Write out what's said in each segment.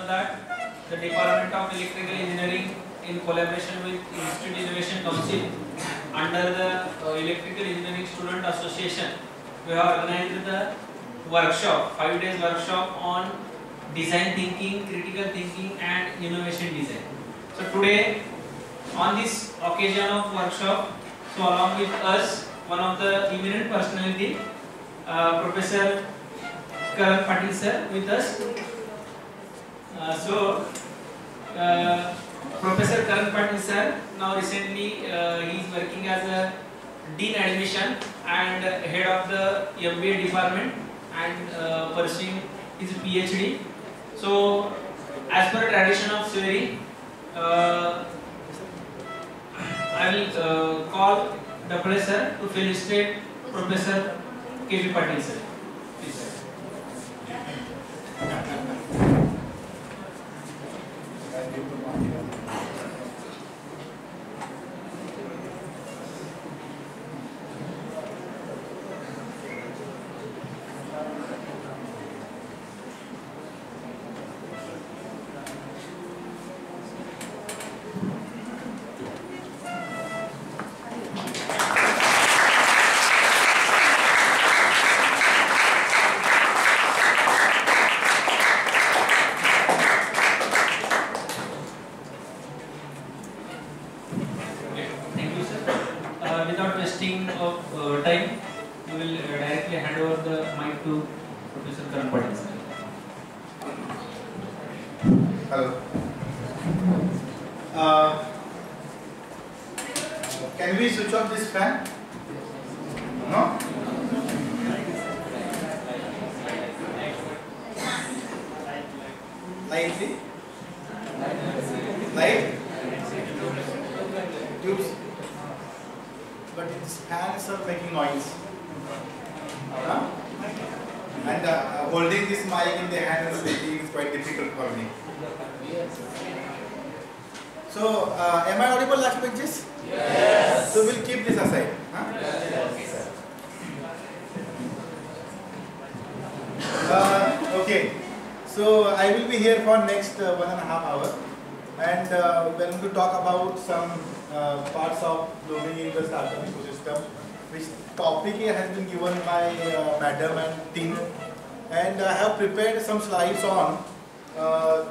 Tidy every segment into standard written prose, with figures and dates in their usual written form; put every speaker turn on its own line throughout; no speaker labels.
that the Department of Electrical Engineering, in collaboration with Institute Innovation Council under the Electrical Engineering Student Association, we have organized the workshop, 5 days workshop on design thinking, critical thinking and innovation design. So today on this occasion of workshop, so along with us, one of the eminent personality, Professor Karan Patil sir with us. Professor Karan Patil sir, now recently he is working as a Dean Admission and Head of the MBA department and pursuing his PhD. So as per tradition of swearing, I will call the professor to felicitate Professor K.V. Patil sir. Please, sir. Without wasting of time, we will directly hand over the mic to Professor Karan Patil sir.
Hello. Can we switch off this fan? No? Lightly? Light? Tubes? But its fans are making noise. And holding this mic in the hand and speaking is quite difficult for me. So, am I audible last benches? Yes. So we'll keep this aside. Huh? Yes. Okay. So I will be here for next 1.5 hours, and we are going to talk about some parts of blooming in the startup ecosystem, which topic has been given by Madam and team, and I have prepared some slides on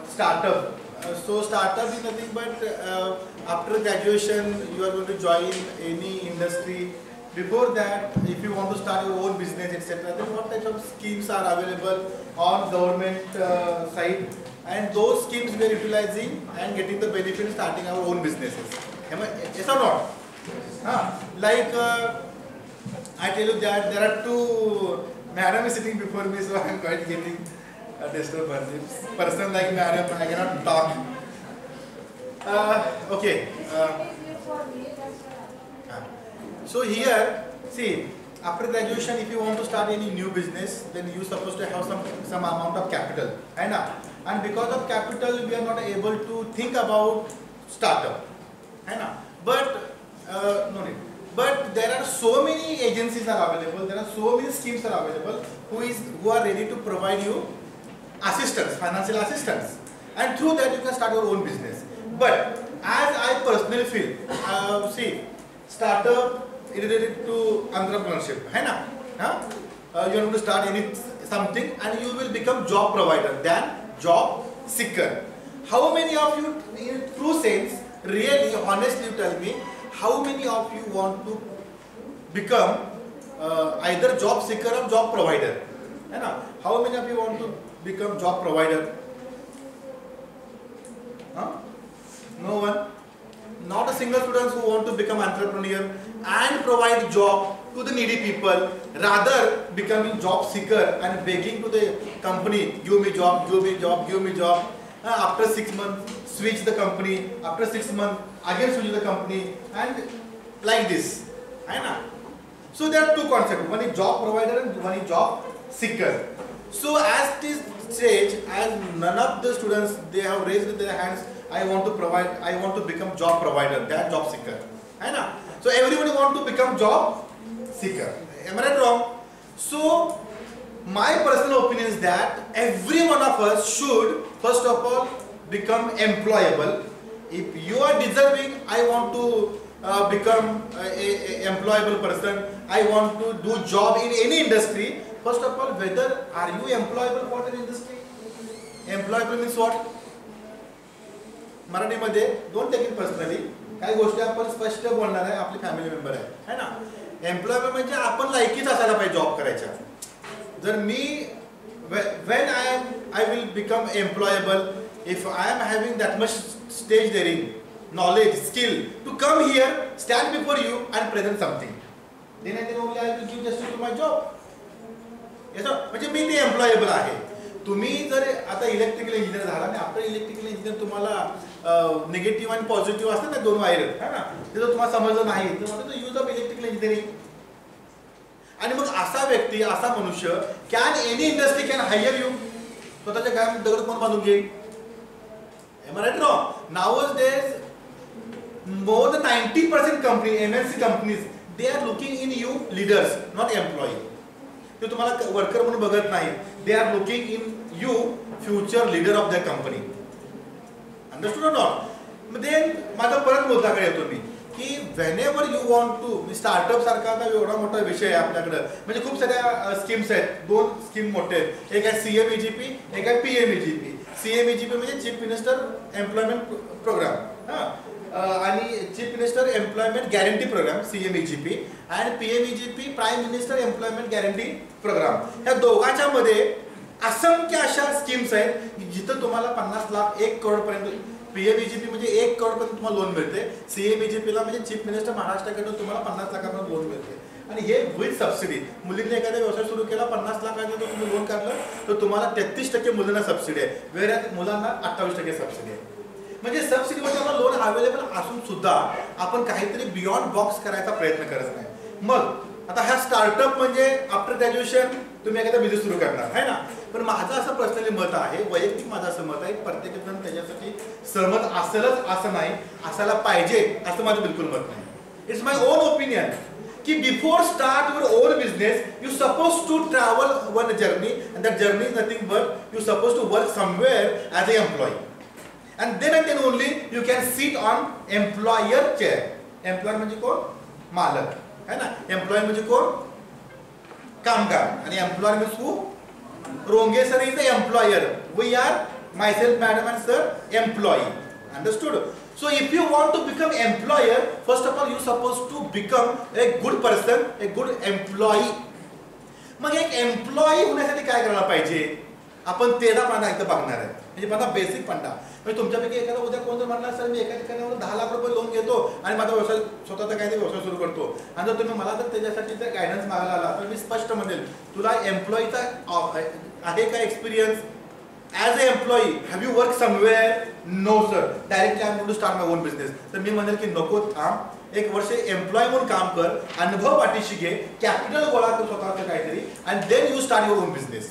startup. So startup is nothing but after graduation you are going to join any industry. Before that, if you want to start your own business, etc., then what types of schemes are available on government side, and those schemes we are utilizing and getting the benefit starting our own businesses. Yes or not? Like I tell you that there are two madam is sitting before me, so I am quite getting disturbance. Person like madam, I cannot talk. Okay. So here, see, after graduation, if you want to start any new business, then you are supposed to have some amount of capital, and because of capital, we are not able to think about startup, but no need. But there are so many agencies are available, there are so many schemes are available who are ready to provide you assistance, financial assistance, and through that you can start your own business. But as I personally feel, see, startup is related to entrepreneurship, you are going to start something and you will become job provider than job seeker. How many of you, in true sense, really honestly tell me, how many of you want to become either job seeker or job provider? How many of you want to become job provider? No one. Not a single student who want to become entrepreneur and provide job to the needy people, rather becoming job seeker and begging to the company, give me job, give me job, give me job. After 6 months, switch the company. After 6 months, again switch the company, and like this. So there are two concepts. One is job provider and one is job seeker. So as this stage, as none of the students, they have raised their hands, I want to become job provider, that job seeker. So everybody want to become job seeker. Am I right wrong? So my personal opinion is that every one of us should first of all become employable. If you are deserving, I want to become a employable person, I want to do job in any industry. First of all, whether are you employable for an industry? Employable means what? Marathi मध्ये don't take it personally, काही गोष्टी आपण स्पष्ट बोलणार आहे, आपली family member आहे ना. एम्प्लॉयबल म्हणजे आपण लायकीच असायला पाहिजे जॉब करायच्या. जर मी when I will become employable, if I am having that much stage daring, knowledge, skill to come here, stand before you and present something, then only I will give justice to my job. म्हणजे मी ते employable आहे. तुम्ही जर आता electrical engineer झाला आणि after electrical engineer तुम्हाला negative आणि पॉझिटिव्ह असतात ना दोन वायर है ना, ते जर तुम्हाला समजलं नाही तर म्हणजे यूज ऑफ इलेक्ट्रिकल इंजिनिअरिंग. आणि मग असा व्यक्ती, असा मनुष्य can any industry can hire you. स्वतःच्या गावात दगड कोण बांधून घेईल? Am I right or wrong? Nowadays, more than 90% company, MNC companies, they are looking in you leaders, not employee. ते तुम्हाला वर्कर म्हणून बघत नाही. They are looking in you future leader of their company. Understood or not? Then माझा परत मुद्द्याकडे येतो मी की whenever you want to, startup सारखा आता एवढा मोठा विषय आहे आपल्याकडे, म्हणजे खूप साऱ्या स्कीम्स आहेत. दोन स्कीम मोठे आहेत, एक आहे CMEGP, एक आहे PMEGP. CMEGP म्हणजे चीफ मिनिस्टर एम्प्लॉयमेंट प्रोग्राम आणि chief minister employment guarantee programme CMEGP आणि PMEGP prime minister employment guarantee programme. ह्या दोघांच्या मध्ये असंख्य अशा स्कीम्स आहेत जिथं तुम्हाला 50 लाख 1 करोड पर्यंत. PMEGP म्हणजे 1 करोड पर्यंत तुम्हाला लोन मिळते. CMEGP ला म्हणजे चीफ मिनिस्टर महाराष्ट्राकडून तुम्हाला 50 लाखापर्यंत लोन मिळते. आणि हे विथ सबसिडी. मुलींनी एखादा व्यवसाय सुरू केला, 50 लाखाचं जर तुम्ही लोन काढलं तर तुम्हाला 33% मुलींना सबसिडी आहे, वेळेत मुलांना 28% सबसिडी आहे. म्हणजे सबसिडीमध्ये आपला लोन अवेलेबल असून सुद्धा आपण काहीतरी बियॉन्ड बॉक्स करायचा प्रयत्न करत नाही. मग आता हा स्टार्टअप म्हणजे आफ्टर ग्रॅज्युएशन तुम्ही एखादा बिझनेस सुरू करणार आहे ना. पण माझं असं पर्सनली मत आहे, वैयक्तिक माझं असं मत आहे, प्रत्येक जण त्याच्यासाठी सहमत असेलच असं नाही, असायला पाहिजे असं माझं बिलकुल मत नाही. इट्स माय ओन ओपिनियन की before start your own business you suppose to travel one journey and that journey is nothing but you suppose to work somewhere as a employee. And then only you can sit on employer chair. Employer म्हणजे कोण? मालक है ना. Employ म्हणजे कोण? कामगार. आणि employer means who? Ronge sir is the employer. We are myself madam and sir employee. Understood? So if you want to become employer, first of all you supposed to become a good person, a good employee. मग एक employee होण्यासाठी काय करायला पाहिजे? आपण तेरा पांडा इथं बघणार आहे. म्हणजे माझा बेसिक पांडा म्हणजे तुमच्यापैकी एखादा उद्या कोण जर म्हणला सर मी एका ठिकाणावर 10 लाख रुपये लोन घेतो आणि माझा व्यवसाय स्वतःचा काहीतरी व्यवसाय सुरू करतो, आणि जर तुम्ही मला जर त्याच्यासाठी जर गायडन्स मागायला आला तर मी स्पष्ट म्हणेल तुला एम्प्लॉईचा आहे का experience as a employee? Have you work somewhere? No sir, directly I am going to start my own business. तर मी म्हणेल की नको, थांब, 1 वर्ष एम्प्लॉय म्हणून काम कर, अनुभव पाठीशी घे, कॅपिटल गोळा कर स्वतःचं काहीतरी, and then you start your own business.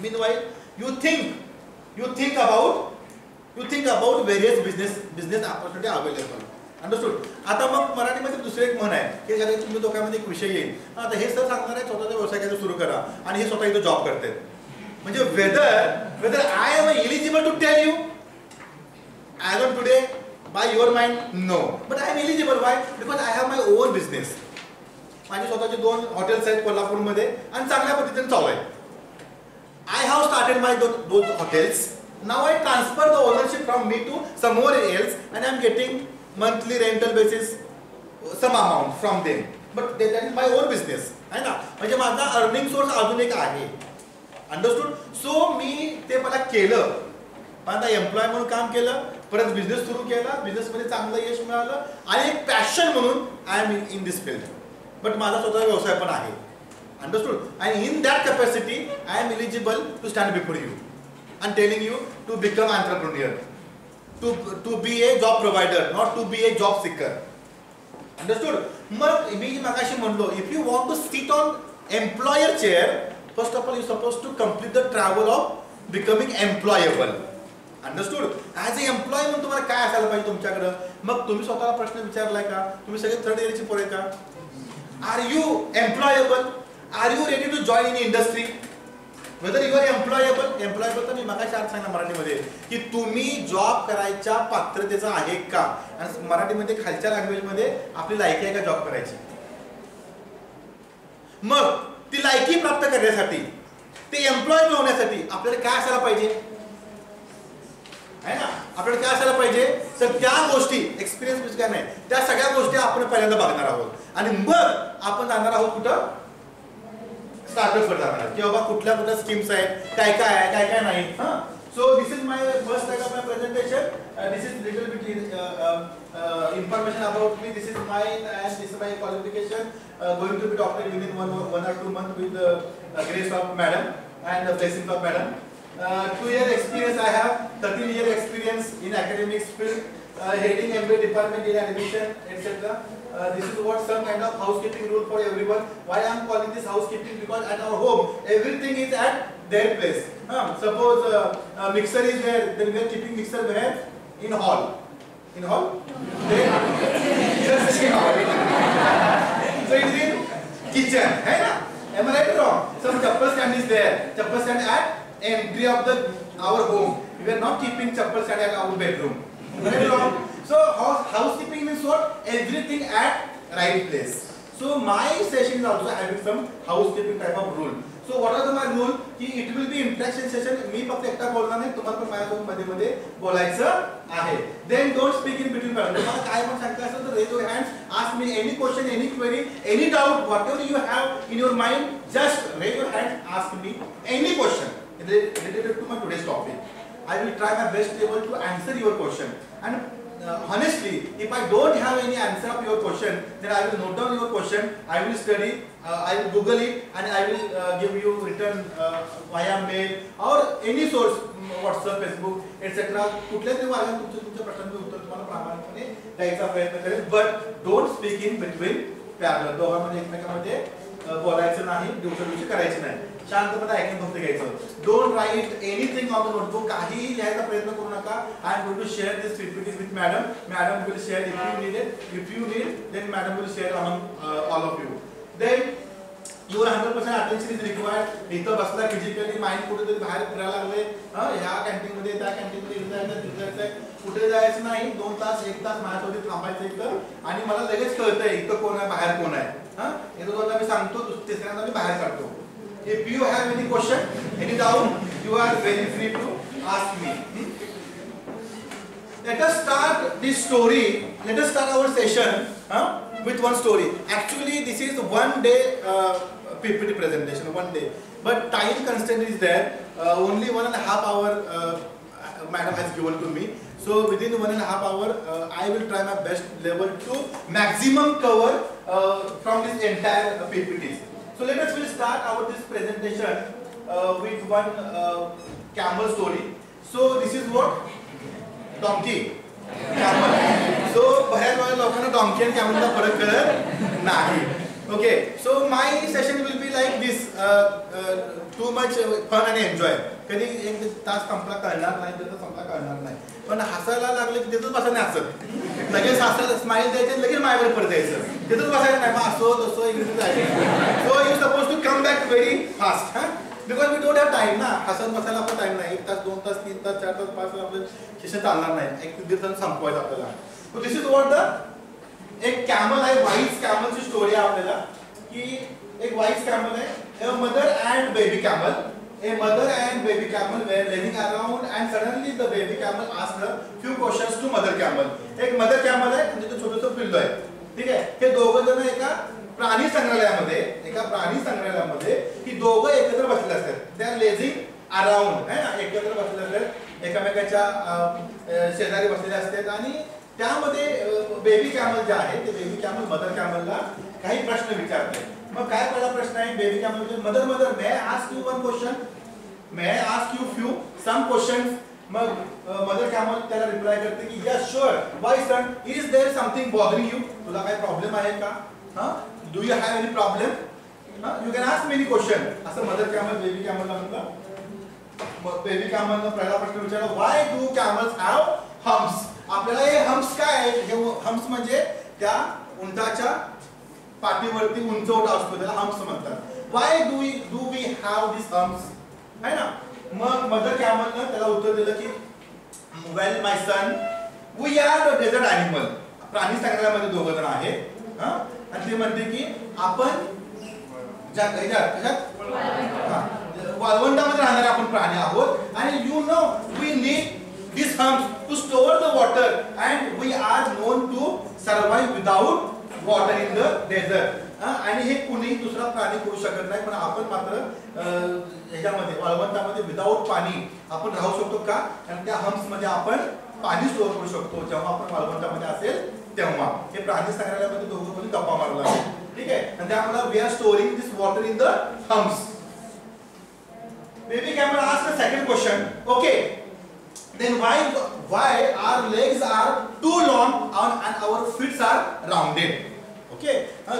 Meanwhile, you think about various business opportunity available. Understood? आता मग मराठीमध्ये दुसरे एक म्हण आहे की जर तुम्ही दोघांमध्ये एक विषय येईल, आता हे सर सांगणार आहे स्वतःचा व्यवसाय काहीतरी सुरू करा आणि हे स्वतः इथं जॉब करतात. म्हणजे whether I am eligible to tell you as on today by your mind, no, but I am eligible. Why? Because I have my own business. माझे स्वतःचे 2 हॉटेल्स आहेत कोल्हापूरमध्ये आणि चांगल्या पद्धतीने चालू आहे. I have started my those hotels. Now I transfer the ownership from me to somewhere else, and I am getting monthly rental basis some amount from them. But that is my own business, है ना. म्हणजे माझा earning source अजून एक आहे. Understood? So मी ते मला केलं, माझा एम्प्लॉय म्हणून काम केलं, परत बिझनेस सुरू केला, बिझनेसमध्ये चांगलं यश मिळालं आणि एक पॅशन म्हणून I am in this field. But माझा स्वतःचा व्यवसाय पण आहे. Understood? And in that capacity, I am eligible to stand before you and telling you to become entrepreneur, to be a job provider, not to be a job seeker. Understood? मग मी मगाशी म्हणलो, if you want to sit on employer chair, first of all you supposed to complete the travel of becoming employable. Understood? As a employee म्हणून तुम्हाला काय असायला पाहिजे तुमच्याकडे? मग तुम्ही स्वतःला प्रश्न विचारलाय का? तुम्ही सगळे 3rd इयरची पोरं का? Are you employable? Are you ready to join in industry? Whether you are employable. Employable तर मी मगाशी अर्थ सांगितला मराठीमध्ये की तुम्ही जॉब करायच्या पात्रतेचा आहे का, आणि मराठीमध्ये खालच्या लँग्वेजमध्ये आपली लायकी आहे का जॉब करायची. मग ती लायकी प्राप्त करण्यासाठी, ते एम्प्लॉयेबल होण्यासाठी आपल्याला काय असायला पाहिजे आहे ना, आपल्याला काय असायला पाहिजे, तर त्या गोष्टी एक्सपिरियन्स काय नाही, त्या सगळ्या गोष्टी आपण पहिल्यांदा बघणार आहोत, आणि मग आपण जाणार आहोत कुठं, स्टार्टअप वर जाणार की बाबा कुठल्या कुठल्या स्कीम्स आहेत, काय काय आहे, काय काय नाही. हा, so this is my first time of my presentation. This is little bit information about me. This is mine and this is my qualification. Going to be doctor within one or 2 months with the grace of madam and the blessings of madam. 2-year experience I have, 13-year experience in academics field, heading MBA department in admission, etc. This is what some kind of housekeeping rule for everyone. Why I am calling this housekeeping? Because at our home everything is at their place. Suppose mixer is there, then we are keeping mixer where? In hall. In hall? Just in hall. So it is in kitchen, है ना? Am I right or wrong? Some chappal stand is there. Chappal stand at entry of our home. We are not keeping chappal stand at our bedroom. Right or wrong? So housekeeping means what? Everything at right place. So my session is also having some housekeeping type of rule. So what are my rule? की it will be interaction session. मी फक्त एकटा बोलणार नाही, तुम्हाला पण माझ्यासोबत मध्ये मध्ये बोलायचं आहे. Then don't speak in between. तुम्हाला काय पण सांगायचं असेल तर raise your hands, ask me any question, any query, any doubt, whatever you have in your mind, just raise your hand, ask me any question related to my today's topic. I will try my best able to answer your question. And honestly, if I don't have any answer of your question, then I will note down your question, I will study, I will Google it, and I will give you return via mail or any source, WhatsApp, Facebook, etc. कुठल्याही तरी मार्गाने तुमच्या प्रश्नांचे उत्तर तुम्हाला प्रामाणिकपणे द्यायचा प्रयत्न करेल. But don't speak in between parallel. दोघांमध्ये एकमेकांमध्ये बोलायचं नाही, दिवशी करायचं नाही, शांतपणे ऐकून फक्त घ्यायचं. Don't write anything on the notebook. काहीही लिहायचा प्रयत्न करू नका. I am going to share this PPT with madam. Madam will share if you need it. If you need then madam will share among all of you. Then your 100% attention is required. इथं बसला physically, mind कुठेतरी बाहेर फिरायला लागले, ह्या canteen मध्ये त्या canteen मध्ये जायचं, कुठे जायचं नाही. 2 तास 1 तास माझ्यासोबत थांबायचं इथं, आणि मला लगेच कळतंय इथं कोण आहे, बाहेर कोण आहे. येतो दोनदा मी सांगतो, तिसऱ्यांदा मी बाहेर काढतो. If you have any question, any doubt, you are very free to ask me. Let us start this story. Let us start our session with one story. Actually, this is one day PPT presentation, one day. But time constraint is there. Only 1.5 hour madam has given to me. So within 1.5 hour, I will try my best level to maximum cover from this entire PPTs. So let us start our this presentation with one camel story. So this is what? Donkey. Camel. So बऱ्याच लोकांना donkey and camel चा फरक कळत नाही. Okay. So my session will be like this. Too much fun and enjoy. कधी 1 तास संपला कळणार नाही, तर संपला कळणार नाही. पण हसायला लागले की तिथंच बसायला नाही हसत. लगेच हसायला स्माइल द्यायचे, लगेच माझ्यावर परत यायचं. तिथंच बसायला नाही, मग असो तसो इकडे जायचं. So you supposed to come back very fast. Because we don't have time ना. हसत बसायला आपला टाइम नाही. 1 तास 2 तास 3 तास 4 तास 5 तास आपलं शिक्षण चालणार नाही. 1 तास संपवायचं आपल्याला. So this is what the एक कॅमल आहे, वाईज कॅमलची स्टोरी आहे आपल्याला, की एक वाईज कॅमल आहे. A mother and baby camel. A mother and baby camel were running around and suddenly the baby camel asked a few questions to mother camel. एक mother camel आहे, म्हणजे तो छोटंसं पिल्लू आहे. ठीक आहे. हे दोघं जण एका प्राणी संग्रहालयामध्ये ही दोघं एकत्र बसलेले असतात. दे आर लेझिंग अराउंड, है ना, एकत्र बसलेले असतात, एकमेकांच्या शेजारी बसलेले असतात. आणि त्यामध्ये बेबी कॅमल जे आहे ते बेबी कॅमल मदर कॅमलला काही प्रश्न विचारते. मग काय पहिला प्रश्न आहे baby camel, mother may I ask you one question, may I ask you few some questions. मग मदर कॅमल त्याला रिप्लाय करते की yes sure, why son, is there something bothering you, तुला काही प्रॉब्लेम आहे का, do you have any problem, you can ask me any question, असं mother camel baby कॅमलला म्हटलं. मग बेबी कॅमलनं पहिला प्रश्न विचारला, why do camels have humps. आपल्याला हे हम्प्स काय आहे, हे हम्प्स म्हणजे त्या उंटाच्या पाठीवरती उंचवटा असतो, त्याला हम्प्स म्हणतात. Why do we have this humps. आहे ना. मग मदर कॅमलनं त्याला उत्तर दिलं की well my son we are the desert animal. प्राणी संग्रहालयामध्ये दोघं जण आहेत आणि ते म्हणते की आपण वाळवंटामध्ये राहणारे आपण प्राणी आहोत आणि you know we need this humps to store the water and we are known to survive without water in the desert. आणि हे कुणीही दुसरा प्राणी करू शकत नाही, पण आपण मात्र ह्याच्यामध्ये वाळवंटामध्ये विदाउट पाणी आपण राहू शकतो का? आणि त्या हम्प्स मध्ये आपण पाणी स्टोअर करू शकतो जेव्हा आपण वाळवंटामध्ये असेल तेव्हा. हे प्राणी संग्रहालयामध्ये दोघं कोणी गप्पा मारला आहे, ठीक आहे. आणि त्यामुळे we are storing this water in the humps. Baby camel asked the second question. Okay, then why our legs are too long and our feet are rounded? Okay.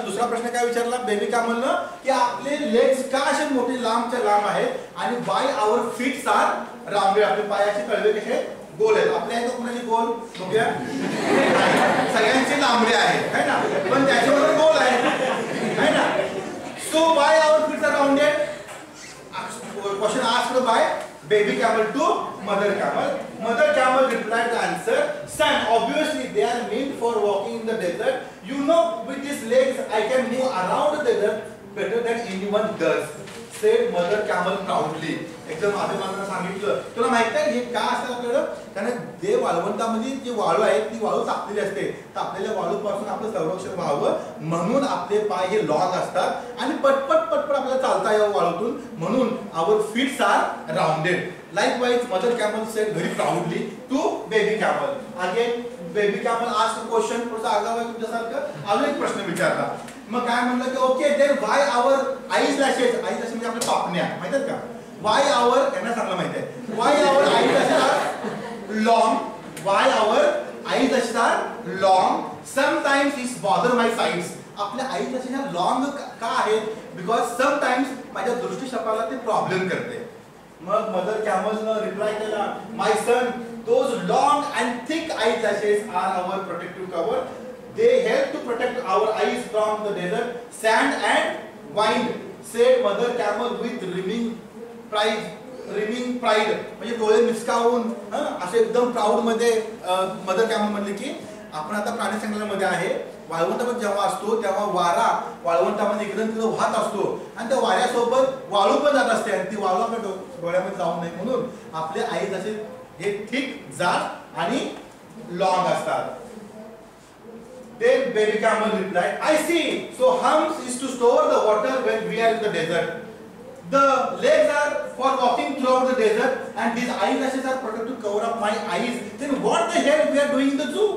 दुसरा प्रश्न काय विचारला बेबी कॅमलनं की आपले लेग्स का असे मोठे लांबच्या लांब आहेत आणि why our feet are rounded? आपले पायाचे तळवे कसे गोल आहेत. आपले आहेत कोणाचे गोल बघूया. सगळ्यांचे लांबडे आहेत है ना, पण त्याच्यावर गोल आहे ना. So why our feet are rounded? Question asked by baby camel to mother camel. Mother camel replied the answer, son, obviously they are meant for walking in the desert. You know, with these legs I can move around the desert better than anyone does, said mother camel proudly. एकदम अभिमानाने सांगितलं. तुला माहित आहे हे का असतं आपल्याला? कारण जे वाळवंटामध्ये जी वाळू आहे ती वाळू तापलेली असते. तापलेल्या वाळूपासून आपलं संरक्षण व्हावं म्हणून आपले पाय हे लॉंग असतात आणि पटपट पटपट आपल्याला चालता यावं वाळूतून, म्हणून our feets are rounded. Likewise, mother camel said very proudly to baby camel. Again, baby camel asked a question. थोडंसं आगाऊ आहे तुमच्यासारखं. अजून एक प्रश्न विचारला. मग काय म्हणलं की okay then why our eyes lashes? eyes lashes म्हणजे आपल्या पापण्या माहित आहेत का? Why our यांना चांगलं माहित आहे. Why our eyes lashes are long? Why our eyes lashes are long? Sometimes it bother my sides. आपल्या eyes lashes ह्या long का आहेत? Because sometimes माझ्या दृष्टिक्षेपाला ते प्रॉब्लेम करते. मग मदर कॅमलनं रिप्लाय केला, my son those long and thick eyes lashes are our protective cover. They help to protect our eyes from the desert sand and wind, said mother camel with brimming pride. म्हणजे डोळे मिचकावून असे एकदम proud मध्ये mother camel म्हणले की आपण आता प्राणी संग्रहालयामध्ये आहे. वाळवंटामध्ये जेव्हा असतो तेव्हा वारा वाळवंटामध्ये इकडे तिकडे वाहत असतो आणि त्या वाऱ्यासोबत वाळू पण जात असते आणि ती वाळू आपल्या डोळ्यामध्ये जाऊ नये म्हणून आपले आईज असे हे थिक जाड आणि लॉंग असतात. Then baby camel replied, I see. So humps is to store the water when we are in the desert. The legs are for walking throughout the desert and these eyelashes are protected to cover up my eyes. Then what the hell we are doing in the zoo?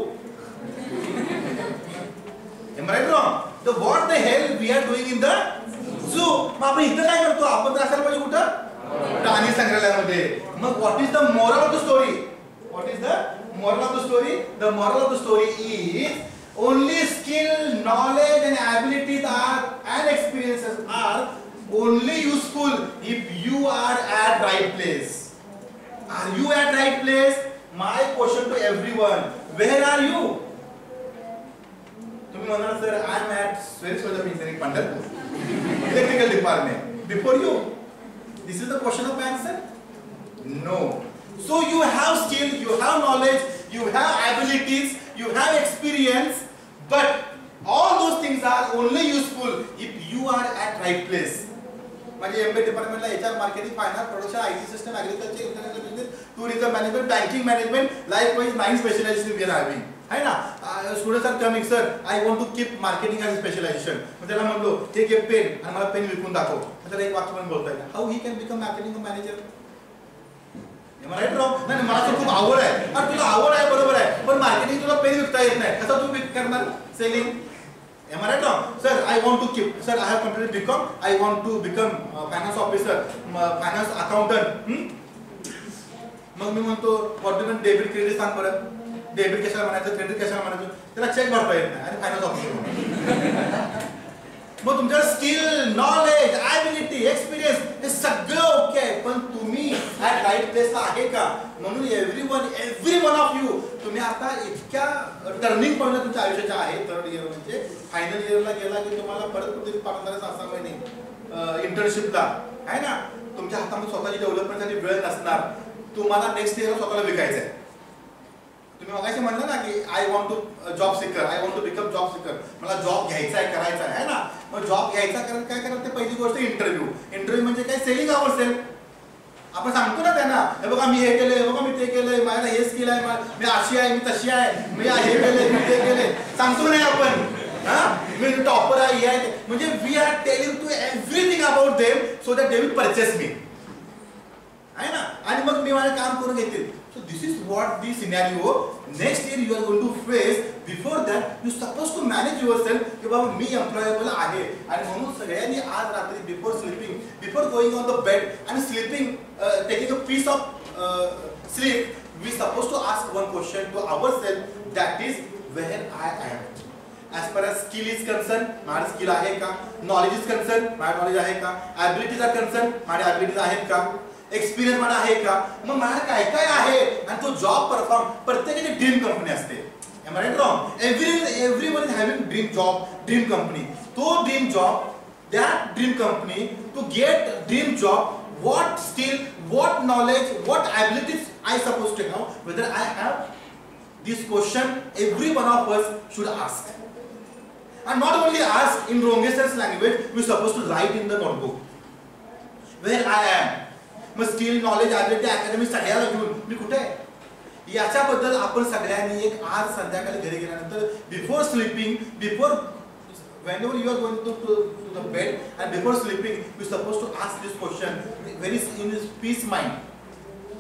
Am I right wrong? The what the hell we are doing in the zoo? मग आपण इथं काय करतो? आपण तर असायला पाहिजे कुठं? प्राणी संग्रहालयामध्ये. मग what is the moral of the story? What is the moral of the story? The moral of the story is only skill, knowledge and abilities and experiences are only useful if you are at right place. Are you at right place? My question to everyone, where are you? तुम्ही म्हणाल sir I am at Swadesh Engineering Pandharpur electrical department. Before you, this is the question of answer? No. So you have skill, you have knowledge, you have abilities, you have experience, but all those things are only useful if you are at right place. म्हणजे MBA डिपार्टमेंटला HR, marketing, finance, production, IT system, agriculture, international business, tourism management, banking management, likewise 9 specialisation we are having है ना. Students are coming sir I want to keep marketing as specialisation. मग त्याला म्हणलो take a pen आणि मला pen विकून दाखव. त्याला एक वाक्य पण बोलता येईल, how he can become marketing manager. Right wrong? नाही मला तर खूप आवड आहे. अरे तुला आवड आहे बरोबर आहे, पण मार्केटिंग तुला पेन विकता येत नाही, कसं तू करणार selling? Am I right wrong? Sir, I want to keep. Sir, I have completed BCom. I want to become finance officer, finance accountant. मग मी म्हणतो what do you mean debit credit सांग बरं. डेबिट कशाला म्हणायचं, क्रेडिट कशाला म्हणायचं? त्याला check भरता येत नाही आणि फायनान्स ऑफिसर. मग तुमच्या स्किल, नॉलेज, ॲबिलिटी, एक्सपिरियन्स हे सगळं ओके आहे, पण तुम्ही ॲट राईट प्लेसला आहे का? म्हणून एव्हरी वन ऑफ यू तुम्ही आता इतक्या टर्निंग पॉईंटला तुमच्या आयुष्याच्या आहे. थर्ड इयर म्हणजे फायनल इयरला गेला की तुम्हाला परत कुठेतरी पाठवणार 6 महिने इंटर्नशिपला आहे ना. तुमच्या हातामध्ये स्वतःची डेव्हलपमेंटसाठी वेळ नसणार, तुम्हाला नेक्स्ट इयरला स्वतःला विकायचं आहे. तुम्ही मगाशी म्हणलं ना की I want to job seeker, I want to become job seeker, मला जॉब घ्यायचा आहे, करायचा आहे ना. मग जॉब घ्यायचा कारण काय करायचं ते पहिली गोष्ट इंटरव्ह्यू. इंटरव्ह्यू म्हणजे काय, सेलिंग आवर सेल्फ. आपण सांगतो ना त्यांना, हे बघा मी हे केलंय, हे बघा मी ते केलंय, माझ्याला हे स्किल आहे, मी अशी आहे, मी तशी आहे, मी हे केलंय, मी ते केलंय, सांगतो नाही आपण. मी टॉपर आहे, हे आहे, म्हणजे we are telling to everything about them so that they will purchase me, आहे ना. आणि मग मी माझं काम करून घेतील. So this is what the scenario next year you are going to face. Before that you supposed to manage yourself की बाबा मी employable आहे. आणि म्हणून सगळ्यांनी आज रात्री before sleeping, before going on the bed and sleeping, taking a piece of sleep, we supposed to ask one question to ourselves, that is where I am. As far as skill is concerned, माझं skill आहे का? Knowledge is concerned, माझं knowledge आहे का? Abilities are concerned, माझे abilities आहेत का? Experience मला आहे का? मग मला काय काय आहे आणि तो जॉब परफॉर्म. प्रत्येकाची ड्रीम कंपनी असते. Am I right wrong? Everyone is having dream job, dream company. तो dream job, that dream company, to get dream job, what skill, what knowledge, what abilities I supposed to have, whether I have, this question every one of us should ask. And not only ask in Rongesar's language, we supposed to write in the notebook where I am. मग skill, knowledge, ability, academy सगळ्याला घेऊन मी कुठे आहे याच्याबद्दल आपण सगळ्यांनी एक आज संध्याकाळी घरी गेल्यानंतर before sleeping, before whenever you are going to the bed and before sleeping, you supposed to ask this question very in peace mind.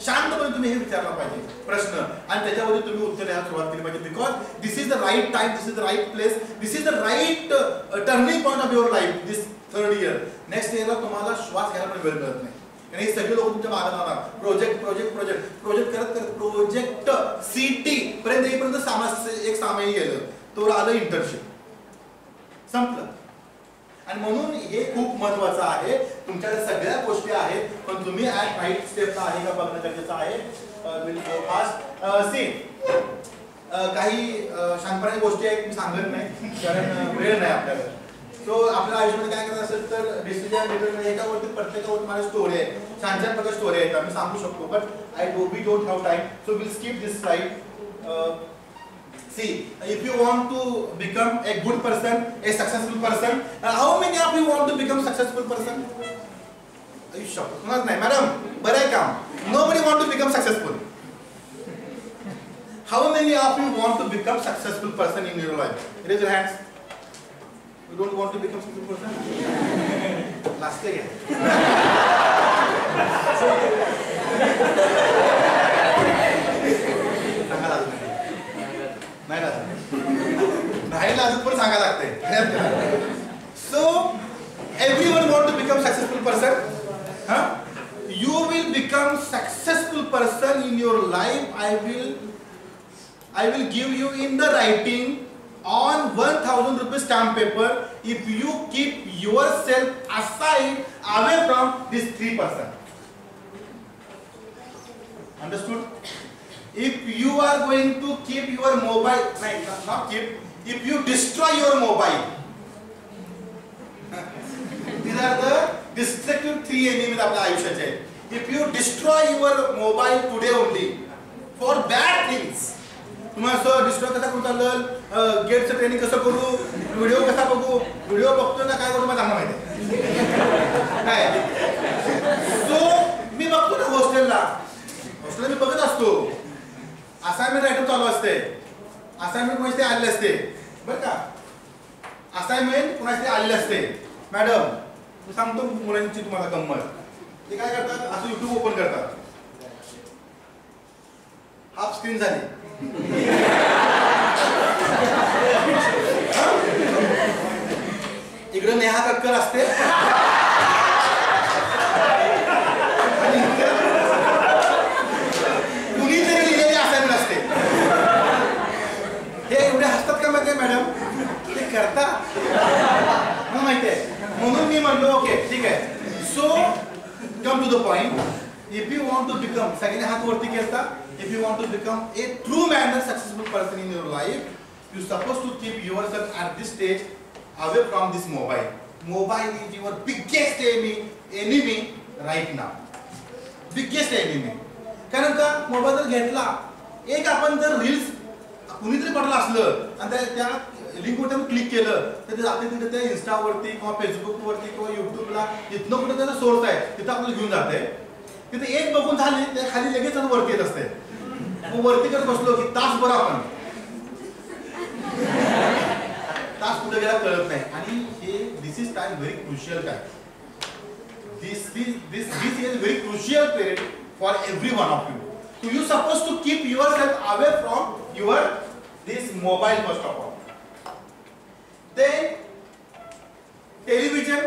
शांतपणे तुम्ही हे विचारला पाहिजे प्रश्न आणि त्याच्यामध्ये तुम्ही उत्तर द्यायला सुरुवात केली पाहिजे. Because this is the right time, this is the right place, this is the right turning point of your life. This third year, next इयरला तुम्हाला श्वास घ्यायला पण वेळ मिळत नाही. आणि हे सगळे लोक तुमच्या मागे जाणार. प्रोजेक्ट प्रोजेक्ट प्रोजेक्ट प्रोजेक्ट करत करत प्रोजेक्ट सीटी पर्यंत येईपर्यंत एक सामाई गेलं, तो आलं इंटर्नशिप, संपलं. आणि म्हणून हे खूप महत्वाचं आहे. तुमच्याकडे सगळ्या गोष्टी आहेत पण तुम्ही ऍट राईट स्टेपला आहे का बघणं गरजेचं आहे. काही शांतपणे गोष्टी आहेत मी सांगत नाही कारण वेळ नाही आपल्याकडे. सो आपल्या आयुष्यामध्ये काय करायचं असेल तर डिसिजन मेकर एकावरती प्रत्येकावरती माझ्या स्टोरी आहे, छान छान प्रकारच्या स्टोरी आहेत, आम्ही सांगू शकतो. But we don't have time, so will skip this slide. See, if you want to become a good person, a successful person, how many of you want to become successful person? Are you sure? नाही madam, बरं आहे काम. Nobody want to become successful. How many of you want to become successful person in your life? Raise your hands. You don't want to become successful person? Last day. नाही अजून पण सांगायला लागते. So everyone want to become successful person. You will become successful person in your life. I will give you in the writing on 1,000 rupees stamp paper if you keep yourself aside away from this 3%. Understood? If you are going to keep your mobile, not keep, if you destroy your mobile, these are the destructive 3 enemies of the आयुष्याचे. If you destroy your mobile today only for bad things, तुम्हाला असं destroy कसा करून चाललं, गेटचं training कसं करू, video कसा बघू, व्हिडिओ बघतोय ना काय करू मला चांगलं माहिती आहे. सो मी बघतो ना हॉस्टेलला मी बघत असतो. असाइनमेंट रायटर चालू असते, असाइनमेंट कोणाचे आलेले असते बरं का, असाइनमेंट कोणाचे आलेले असते. मॅडम मी सांगतो मुलांची तुम्हाला गंमत, ते काय करतात असं युट्यूब ओपन करतात, हाफ स्क्रीन झाली, इकडे नेहा कक्कर असते कुणीतरी लिहिलेली असाइनमेंट असते. हे एवढे हसतात का माहिती आहे मॅडम, ते करतात मला माहिती आहे. म्हणून मी म्हणलो ओके ठीक आहे. So come to the point. If you want to become, सगळ्यांनी हात वरती केलता, if you want to become a true man and successful person in your life, you supposed to keep yourself at this stage away from this mobile. Mobile is your biggest enemy right नाव, biggest enemy. कारण का mobile जर घेतला, एक आपण जर reels कुणीतरी पडलं असलं आणि त्या लिंकवर क्लिक केलं तर ते आपल्या तिथे त्या इन्स्टावरती किंवा फेसबुकवरती किंवा युट्यूबला जिथनं कुठे त्याचा सोर्स आहे तिथं आपल्याला घेऊन जाते. तिथे एक बघून झाले त्या खाली लगेच वरती येत असते. मग वरती करत बसलो की तासभर आपण तास कुठे गेला कळत नाही. आणि हे this is time very crucial time. This is very crucial period for every one of you. So you supposed to keep yourself away from your this mobile first of all. Then television.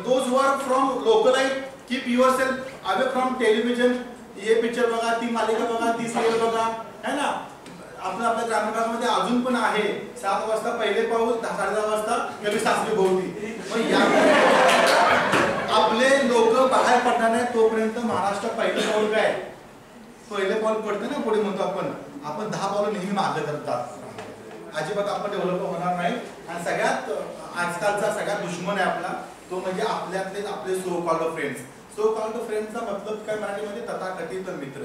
Those who are from localite, keep yourself away from television. ये picture बघा, ती मालिका बघा, ती serial बघा, है ना. आपल्या ग्रामीण भागामध्ये अजून पण आहे 7 वाजता पहिले पाऊल, 10:30 वाजता कमी सासरी भोवती. मग या आपले लोक बाहेर पडणार नाही तोपर्यंत महाराष्ट्र पहिले पाऊल काय, पहिले पाऊल पडतं ना पुढे म्हणतो आपण 10 पावलं नेहमी मागे करतात. अजिबात आपण डेव्हलप होणार नाही. आणि सगळ्यात आजकालचा सगळ्यात दुश्मन आहे आपला तो म्हणजे आपल्यातले आपले so called friends. So called फ्रेंड्सचा मतलब काय मराठीमध्ये तथाकथित मित्र.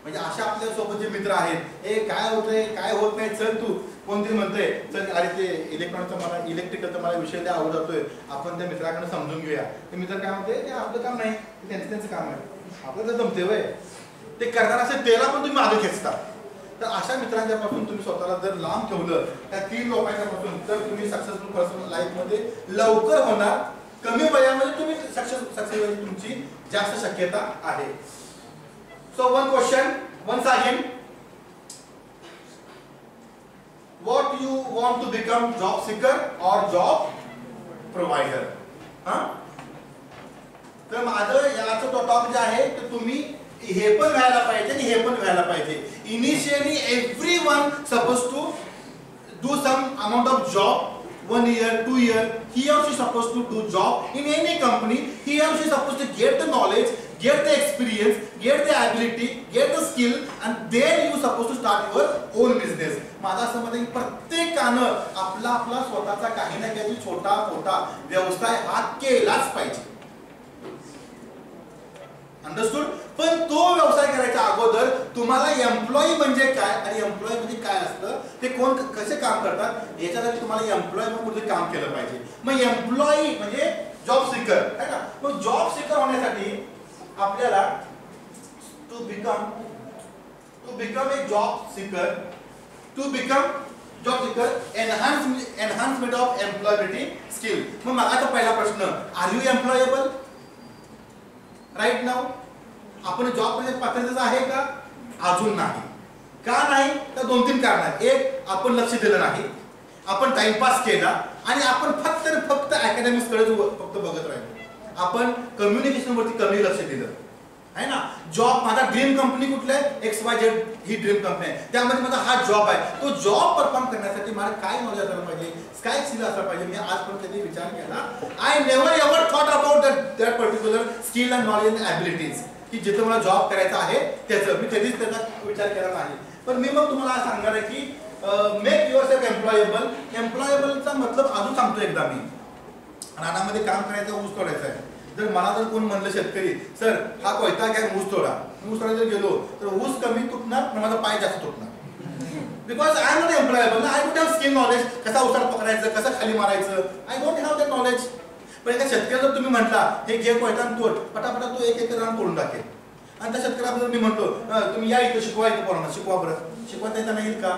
म्हणजे अशा आपल्या सोबत जे मित्र आहेत, हे काय होतंय काय होत नाही, चल तू कोणतरी म्हणतोय चल अरे ते इलेक्ट्रिकलचा मला विषय लय आवडतोय, आपण त्या मित्राकडे समजून घेऊया. ते मित्र काय म्हणते ते आपलं काम नाही, त्यांचं काम आहे, आपलं तर जमते वय ते करणार असेल त्याला पण तुम्ही मागे खेचता. तर अशा मित्रांच्या पासून तुम्ही स्वतःला जर लांब ठेवलं त्या 3 लोकांच्या पासून तर तुम्ही सक्सेसफुल पर्सनल लाईफ मध्ये लवकर होणार. कमी वयामध्ये तुम्ही सक्सेस तुमची जास्त शक्यता आहे. So one question once again, what you want to become, job seeker or job provider? तर माझं याचं टॉपिक जे आहे तर तुम्ही हे पण व्हायला पाहिजे आणि हे पण व्हायला पाहिजे. Initially everyone suppose to do some amount of job, 1 year, 2 year, he or she supposed to do job in any company. He or she supposed to get the knowledge, get the experience, get the ability, get the skill, and then you supposed to start your own business. माझा असं मत आहे की प्रत्येकानं आपला स्वतःचा काही ना काही छोटा मोठा व्यवसाय हा केलाच पाहिजे. अंडरस्टूड. पण तो व्यवसाय करायच्या अगोदर तुम्हाला एम्प्लॉई म्हणजे काय आणि एम्प्लॉई म्हणजे काय असतं, ते कोण कसे काम करतात याच्यासाठी तुम्हाला एम्प्लॉई म्हणून काम केलं पाहिजे. मग एम्प्लॉई म्हणजे जॉब सीकर आहे ना. मग जॉब सीकर होण्यासाठी आपल्याला to become a job seeker, enhancement of employability skill. मग माझा पहिला प्रश्न, are you employable right now? आपण जॉब करण्याच्या पात्रतेचा आहे का? अजून नाही. का नाही? तर 2-3 कारण आहेत. एक, आपण लक्ष दिलं नाही, आपण टाइमपास केला आणि आपण फक्त अकॅडमिक्स कडे फक्त बघत राहिलो, आपण कम्युनिकेशन वरती कमी लक्ष दिलं आहे ना. जॉब माझा ड्रीम कंपनी कुठला आहे, XYZ ही ड्रीम कंपनी आहे, त्यामध्ये माझा हा जॉब आहे. तो जॉब परफॉर्म करण्यासाठी मला काय नॉलेज असलं पाहिजे, काय स्किल असलं पाहिजे, मी आजपर्यंत कधी विचार केला. I never ever thought about that particular skill and knowledge and abilities की जिथे मला जॉब करायचा आहे त्याचं मी कधीच त्याचा विचार केला नाही. पण मी मग तुम्हाला सांगणार आहे की मेक युअरसेल्फ एम्प्लॉयेबल. एम्प्लॉयेबलचा मतलब अजून सांगतो एकदा मी. रानामध्ये काम करायचं, ऊस तोडायचं आहे. जर मला जर कोण म्हणलं शेतकरी सर हा कोयता घ्या ऊस तोडा, ऊस तोडायला जर गेलो तर ऊस कमी तुटणार पण माझा पाय जास्त तुटणार. Because I am not employable. I don't have skill knowledge, कसा उसाला पकडायचं, कसं खाली मारायचं, I don't have that knowledge. पण एका शेतकऱ्याला तुम्ही म्हटला हे घे कोयता तोड, पटापटा तो एक रान तोडून टाकेल. आणि त्या शेतकऱ्याबद्दल मी म्हणतो तुम्ही या इथं शिकवा, इथं पोरांना शिकवा, बरं शिकवता येता नाही का?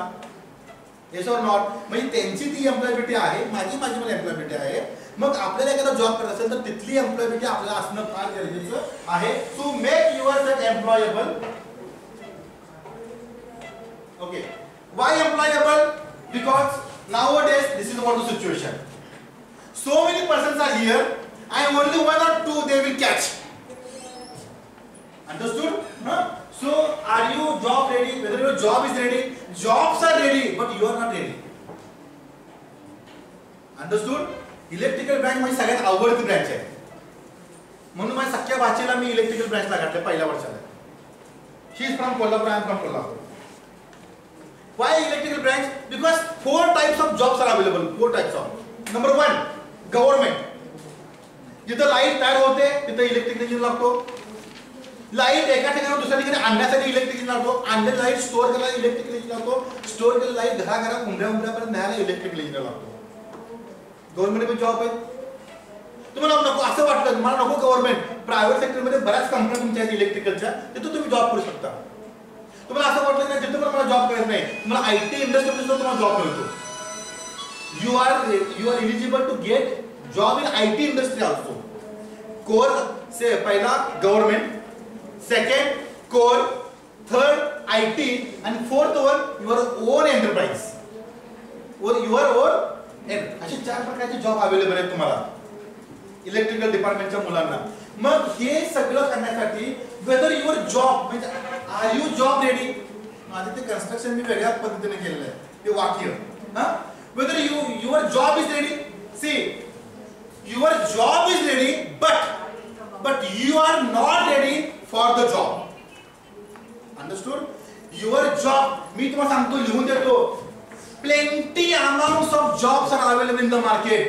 Yes or not? म्हणजे त्यांची ती एम्प्लॉयबिलिटी आहे, माझी पण एम्प्लॉयबिलिटी आहे. मग आपल्याला एखादा जॉब करायचा असेल तर तिथली एम्प्लॉयबिलिटी आपल्याला असणं फार गरजेचं आहे. To make yourself employable. Okay, why employable? Because nowadays this is what the situation. So many persons are here and only 1 or 2 they will catch. Understood? So are you job ready? Whether your job is ready, jobs are ready but you are not ready. Understood? Electrical branch माझी सगळ्यात आवडती branch आहे, म्हणून माझ्या सख्या भाचीला मी electrical ब्रँचला घातलं पहिल्या वर्षाला. She is from Kolhapur, I am from Kolhapur. Why electrical branch? Because 4 types of jobs are available. 4 types of. Number 1, government. जिथं लाईट तयार होते तिथं इलेक्ट्रिकल इंजिनियर लागतो. लाईट एका ठिकाणी दुसऱ्या ठिकाणी आणण्यासाठी इलेक्ट्रिकल इंजिनियर लागतो. आणलेली लाईट स्टोअर करायला इलेक्ट्रिकल इंजिनियर लागतो. स्टोअर केलेली लाईट घराघरात उंबऱ्यापर्यंत न्यायला इलेक्ट्रिकल इंजिनियर लागतो. गव्हर्नमेंट जॉब आहे. तुम्हाला नको असं वाटतं, तुम्हाला नको गव्हर्नमेंट, प्रायव्हेट सेक्टरमध्ये बऱ्याच कंपन्या तुमच्या आहेत इलेक्ट्रिकलच्या, तिथं तुम्ही जॉब करू शकता. तुम्हाला असं वाटलं की जिथं पण मला जॉब करत नाही, तुम्हाला आयटी इंडस्ट्रीमध्ये सुद्धा तुम्हाला जॉब मिळतो. You are eligible to get job in IT industry also. Core से पहिला government, second core, third IT आणि fourth one your own enterprise और युअर ओन. असे 4 प्रकारचे जॉब अवेलेबल आहेत तुम्हाला इलेक्ट्रिकल डिपार्टमेंटच्या मुलांना. मग हे सगळं करण्यासाठी वेदर युअर जॉब म्हणजे आर यू जॉब रेडी. माझे ते कन्स्ट्रक्शन मी वेगळ्या पद्धतीने केलेलं आहे ते वाक्य. Whether your job is ready. See your job is ready but you are not ready for the job. Understood? Your job, मी तुम्हाला सांगतो, लिहून देतो, plenty amounts of jobs are available in the market.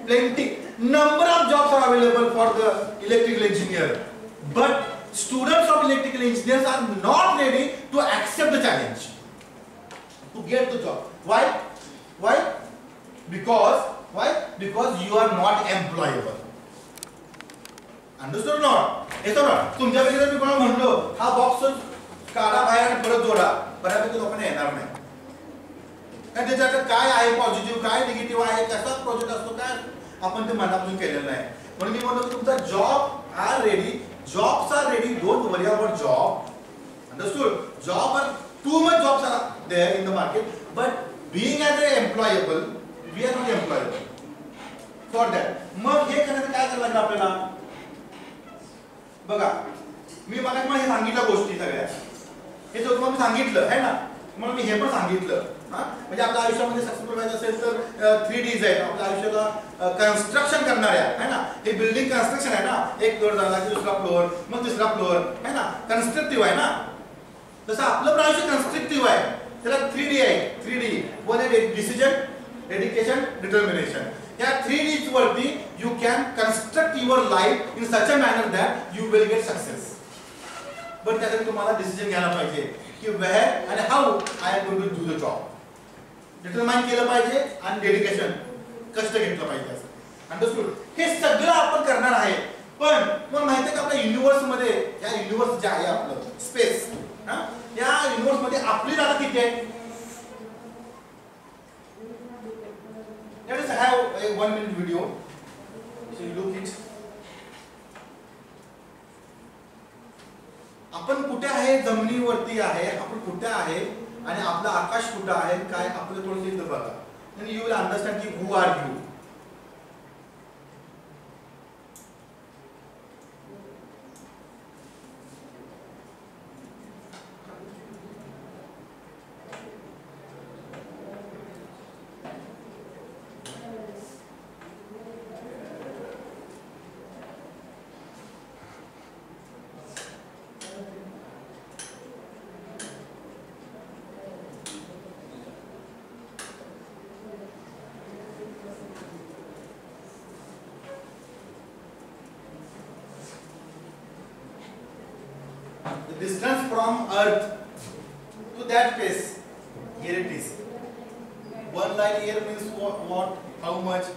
Plenty number of jobs are available for the electrical engineer, but students of electrical engineers are not ready to accept the challenge to get the job. Why? Because you are not employable. Understood not? येतो ना तुमच्या व्यतिरिक्त मी कोणाला म्हणलो हा box काढा बाहेर आणि परत जोडा, बऱ्यापैकी लोकांना येणार नाही. कारण त्याच्यात काय आहे पॉझिटिव्ह, काय निगेटिव्ह आहे, कसा प्रोजेक्ट असतो, काय आपण ते मनापासून केलेलं नाही. म्हणून मी म्हणतो की तुमचा job are ready, jobs are ready, don't worry about job. Understood? Job are too much jobs are there in the market, but being as a employable we are not employable for that. मग हे करण्याचं काय करायला लागतं आपल्याला? बघा, मी मला हे सांगितलं गोष्टी सगळ्या, हे जर तुम्हाला सांगितलं आहे ना, तुम्हाला मी हे पण सांगितलं. म्हणजे आपल्या आयुष्यामध्ये सक्सेसफुल व्हायचं असेल तर 3Ds आहेत आपल्या आयुष्याला कन्स्ट्रक्शन करणाऱ्या आहे ना. हे बिल्डिंग कन्स्ट्रक्शन आहे ना, एक फ्लोअर झाला की दुसरा फ्लोअर, मग तिसरा फ्लोअर आहे ना, कन्स्ट्रक्टिव्ह आहे ना. तसं आपलं पण आयुष्य कन्स्ट्रक्टिव्ह आहे, त्याला 3D आहे. 3D वन आहे डिसिजन, डेडिकेशन, डिटर्मिनेशन. या 3Ds वरती you can construct your life in such a manner that you will get success. But त्यासाठी तुम्हाला डिसिजन घ्यायला पाहिजे की where and how I am going to do the job. Determine केलं पाहिजे आणि डेडिकेशन, कष्ट घेतलं पाहिजे. अंडरस्टूड? हे सगळं आपण करणार आहे. पण तुम्हाला माहिती आहे का आपल्या युनिव्हर्स मध्ये, या युनिव्हर्स जे आहे आपलं स्पेस, या युनिव्हर्स मध्ये आपली जागा किती आहे? Let us have a 1-minute video. So you look it. आपण कुठे आहे? जमिनीवरती आहे. आपण कुठे आहे आणि आपलं आकाश कुठे आहे, काय आपलं थोडं इथं बघा. Then you will understand की who are you. The distance from Earth to that place, here it is. One light year means what? How much?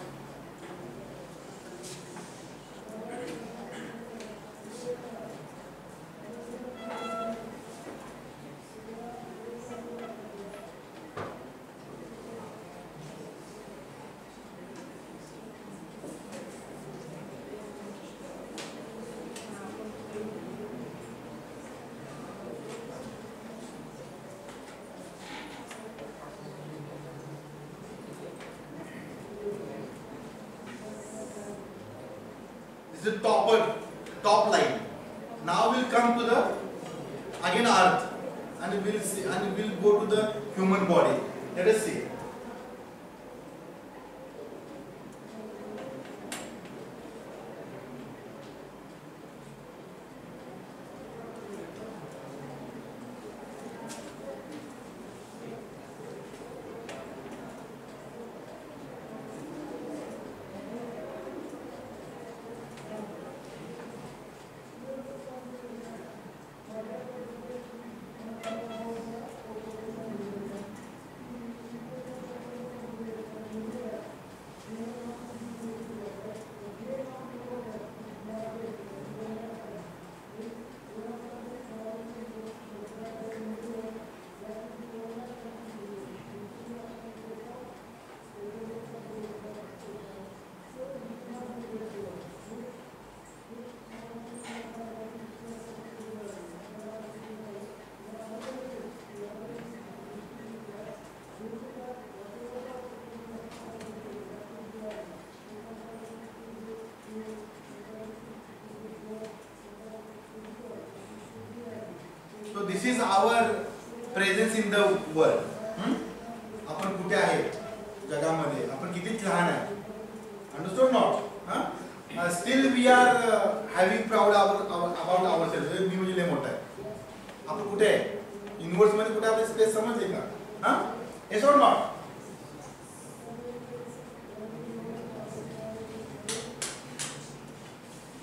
This is the top line. Now we'll come to the again Earth, and we'll see, and we'll go to the human body. Let us see. This is our presence in the world. आपण कुठे आहे जगामध्ये, आपण किती लहान आहे. Understood not. Still we are having proud about our self. मी म्हणजे लय मोठा आहे. आपण कुठे आहे युनिवर्स मध्ये, कुठे आपले स्पेस समजले का? हा, yes or not?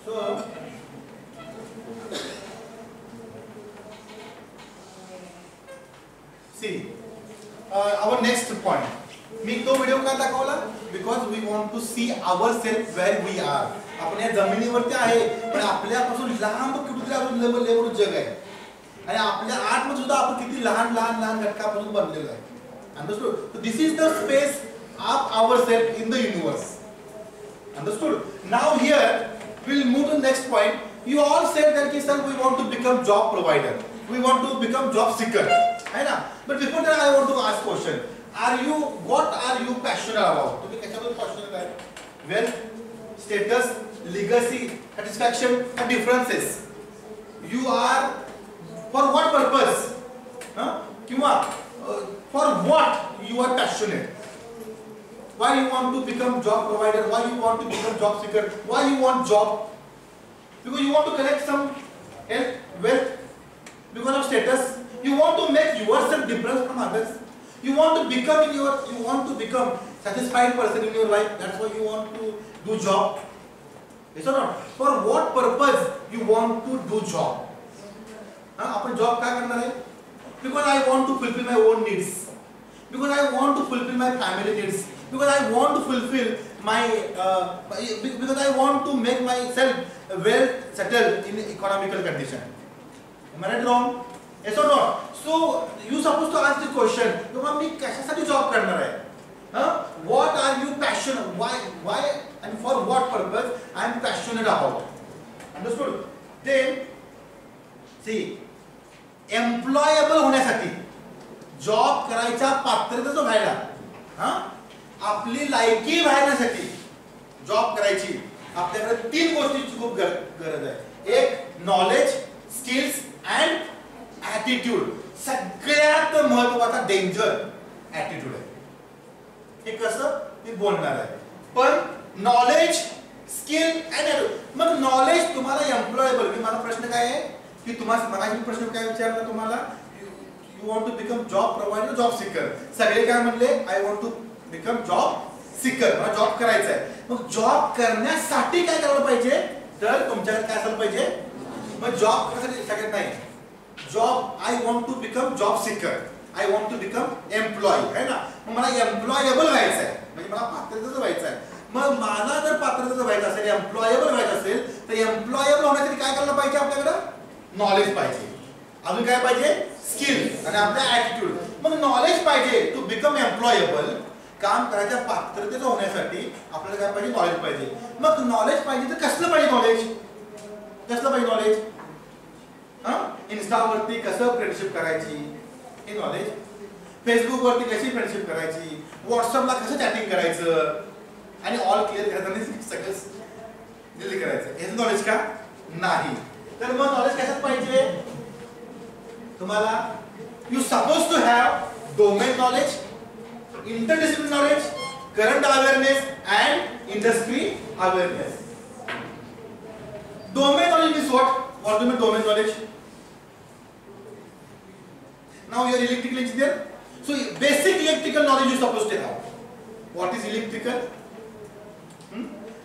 So see our next point. मी तो व्हिडिओ का दाखवला? Because we want to see our self where we are. आपण या जमिनीवरती आहे, पण आपल्यापासून लांब कुठेतरी आपण लेवल जग आहे, आणि आपल्या आतमध्ये सुद्धा आपण किती लहान लहान लहान घटकापासून बनलेलो आहे. Understood? So this is the space of our self in the universe. Understood? Now here we'll move to the next point. You all said that ki sir we want to become job provider, we want to become job seeker, है ना? But before that I want to ask question. What are you passionate about? तुम्ही कशाबद्दल passionate आहे? Wealth, status, legacy, satisfaction and differences. You are for what purpose? किंवा for what you are passionate? Why you want to become job provider? Why you want to become job seeker? Why you want job? Because you want to collect some wealth, because of status. You want to make yourself different from others. You want to become satisfied person in your life. That's why you want to do job. Yes or not? For what purpose you want to do job? आपण job काय करणार आहे? Because I want to fulfill my own needs. Because I want to fulfill my family needs. Because I want to fulfill my because I want to make myself well settled in economical condition. Am I right, wrong? Yes or not? So you supposed to ask the question, तुम्हा मी कशासाठी job करणार आहे? What are you passionate? Why and for what purpose I am passionate about? Understood? Then see, employable होण्यासाठी, job करायच्या पात्रतेचं व्हायला, आपली लायकी व्हायसाठी जॉब करायची, आपल्याकडे 3 गोष्टींची खूप गरज आहे. एक, नॉलेज, स्किल्स अँड ॲटिट्यूड. सगळ्यात महत्वाचा डेंजर ॲटिट्यूड आहे. हे कसं मी बोलणार आहे, पण नॉलेज, स्किल अँड मग नॉलेज तुम्हाला एम्प्लॉयबल. मी मला प्रश्न काय आहे की तुम्हाला मगाशी प्रश्न काय विचारला तुम्हाला, you want to become job provider, job seeker. सगळे काय म्हणले, I want to become job seeker. मला जॉब करायचा आहे. मग जॉब करण्यासाठी काय करायला पाहिजे, तर तुमच्याकडे काय असायला पाहिजे. मग जॉब करण्यासाठी सगळ्यात नाही job, I want to become job seeker, I want to become employee, है ना. मग मला एम्प्लॉयबल व्हायचं आहे, म्हणजे मला पात्रतेचं व्हायचं आहे. मग मला जर पात्रतेचं व्हायचं असेल, एम्प्लॉयबल व्हायचं असेल, तर एम्प्लॉयबल होण्यासाठी काय करायला पाहिजे, आपल्याकडे नॉलेज पाहिजे. अजून काय पाहिजे, स्किल आणि आपला ॲटिट्यूड. मग नॉलेज पाहिजे टू बिकम एम्प्लॉयबल. काम करायच्या पात्रतेचं होण्यासाठी आपल्याला काय पाहिजे, नॉलेज पाहिजे. मग नॉलेज पाहिजे तर कसलं पाहिजे नॉलेज, कसलं पाहिजे नॉलेज. इन्स्टावरती कसं फ्रेंडशिप करायची हे नॉलेज, फेसबुकवरती कशी फ्रेंडशिप करायची, व्हॉट्सअपला कसं चॅटिंग करायचं, आणि ऑल क्लिअर करताना सगळं डिलीट करायचं, हे नॉलेज का नाही. तर मग नॉलेज कशात पाहिजे तुम्हाला. You suppose to have domain knowledge, interdisciplinary knowledge, current awareness and industry awareness. Domain knowledge is what? What do you mean domain knowledge? Now you are electrical engineer, so basic electrical knowledge you supposed to have. What is electrical?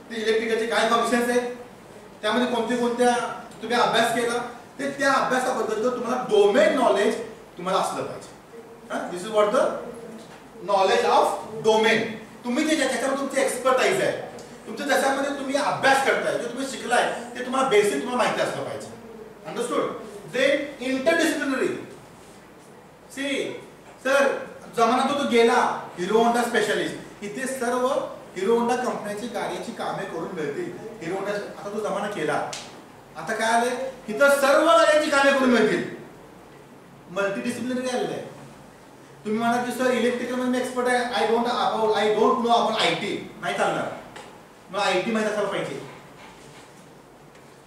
ते इलेक्ट्रिकलचे काय functions आहेत, त्यामध्ये कोणत्या तुम्ही अभ्यास केला, ते त्या अभ्यासाबद्दल तुम्हाला डोमेन नॉलेज तुम्हाला असलं पाहिजे. This is what the knowledge of domain. तुम्ही जे ज्याच्यावर तुमची एक्सपर्टाइज आहे, तुमच्या त्याच्यामध्ये तुम्ही अभ्यास करताय, जे तुम्ही शिकलाय ते तुम्हाला बेसिक तुम्हाला माहिती असलं पाहिजे. Understood? Then interdisciplinary. See sir, जमाना तो गेला हिरो होंडा स्पेशलिस्ट, इथे सर्व हिरो होंडा कंपन्याची गाडीची कामे करून मिळतील. हिरो होंडा आता तो जमाना केला, आता काय आलंय, इथं सर्व गाड्यांची कामे करून मिळतील. मल्टीडिसिप्लिनरी आलेलं आहे. तुम्ही म्हणा की सर इलेक्ट्रिकल मध्ये एक्सपर्ट आहे, I don't know about IT, नाही चालणार. मला IT माहित असायला पाहिजे,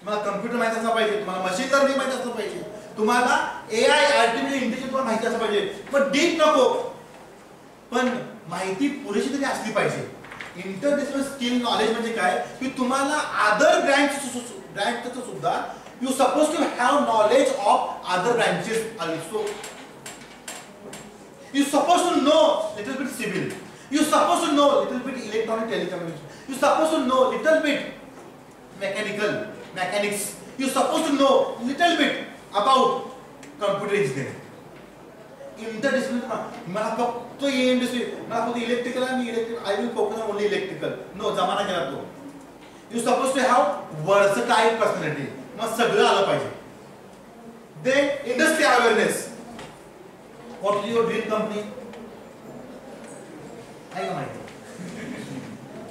तुम्हाला कम्प्युटर माहित असला पाहिजे, तुम्हाला मशीन लर्निंग माहित असलं पाहिजे, तुम्हाला AI आर्टिफिशियल इंटेलिजन्स तुम्हाला माहिती असं पाहिजे, पण डीप नको, पण माहिती पुरेशी तरी असली पाहिजे. इंटरडिसिप्लिनरी स्किल नॉलेज म्हणजे काय की तुम्हाला अदर ब्रँचचं सुद्धा you suppose to have knowledge of other branches also. You supposed to know little bit civil. You supposed to know little bit electronic telecommunication. You supposed to know little bit mechanics. You supposed to know little bit about computer engineering. Interdisciplinary. मला फक्त industry, मला फक्त electrical आणि electrical. I will focus on only electrical. No, जमाना गेला तो. You supposed to have versatile personality. मग सगळं आलं पाहिजे. Then industry awareness. What is your dream company? आहे का माहिती?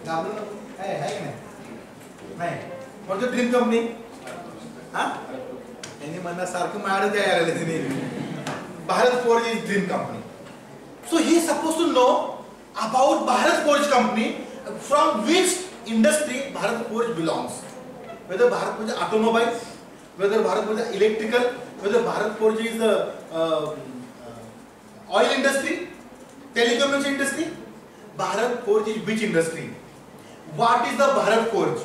घाबरू नको. आहे का नाही? What is your dream company? हा? यांनी म्हणा सारखं माझ्याकडे द्यायला आले तिने. Bharat Forge is dream company. So he is supposed to know about Bharat Forge company, from which industry Bharat Forge belongs. Whether Bharat Forge is automobile, whether Bharat Forge is electrical, whether Bharat Forge is oil industry, telecommunication industry. Bharat Forge is which industry? What is the Bharat Forge?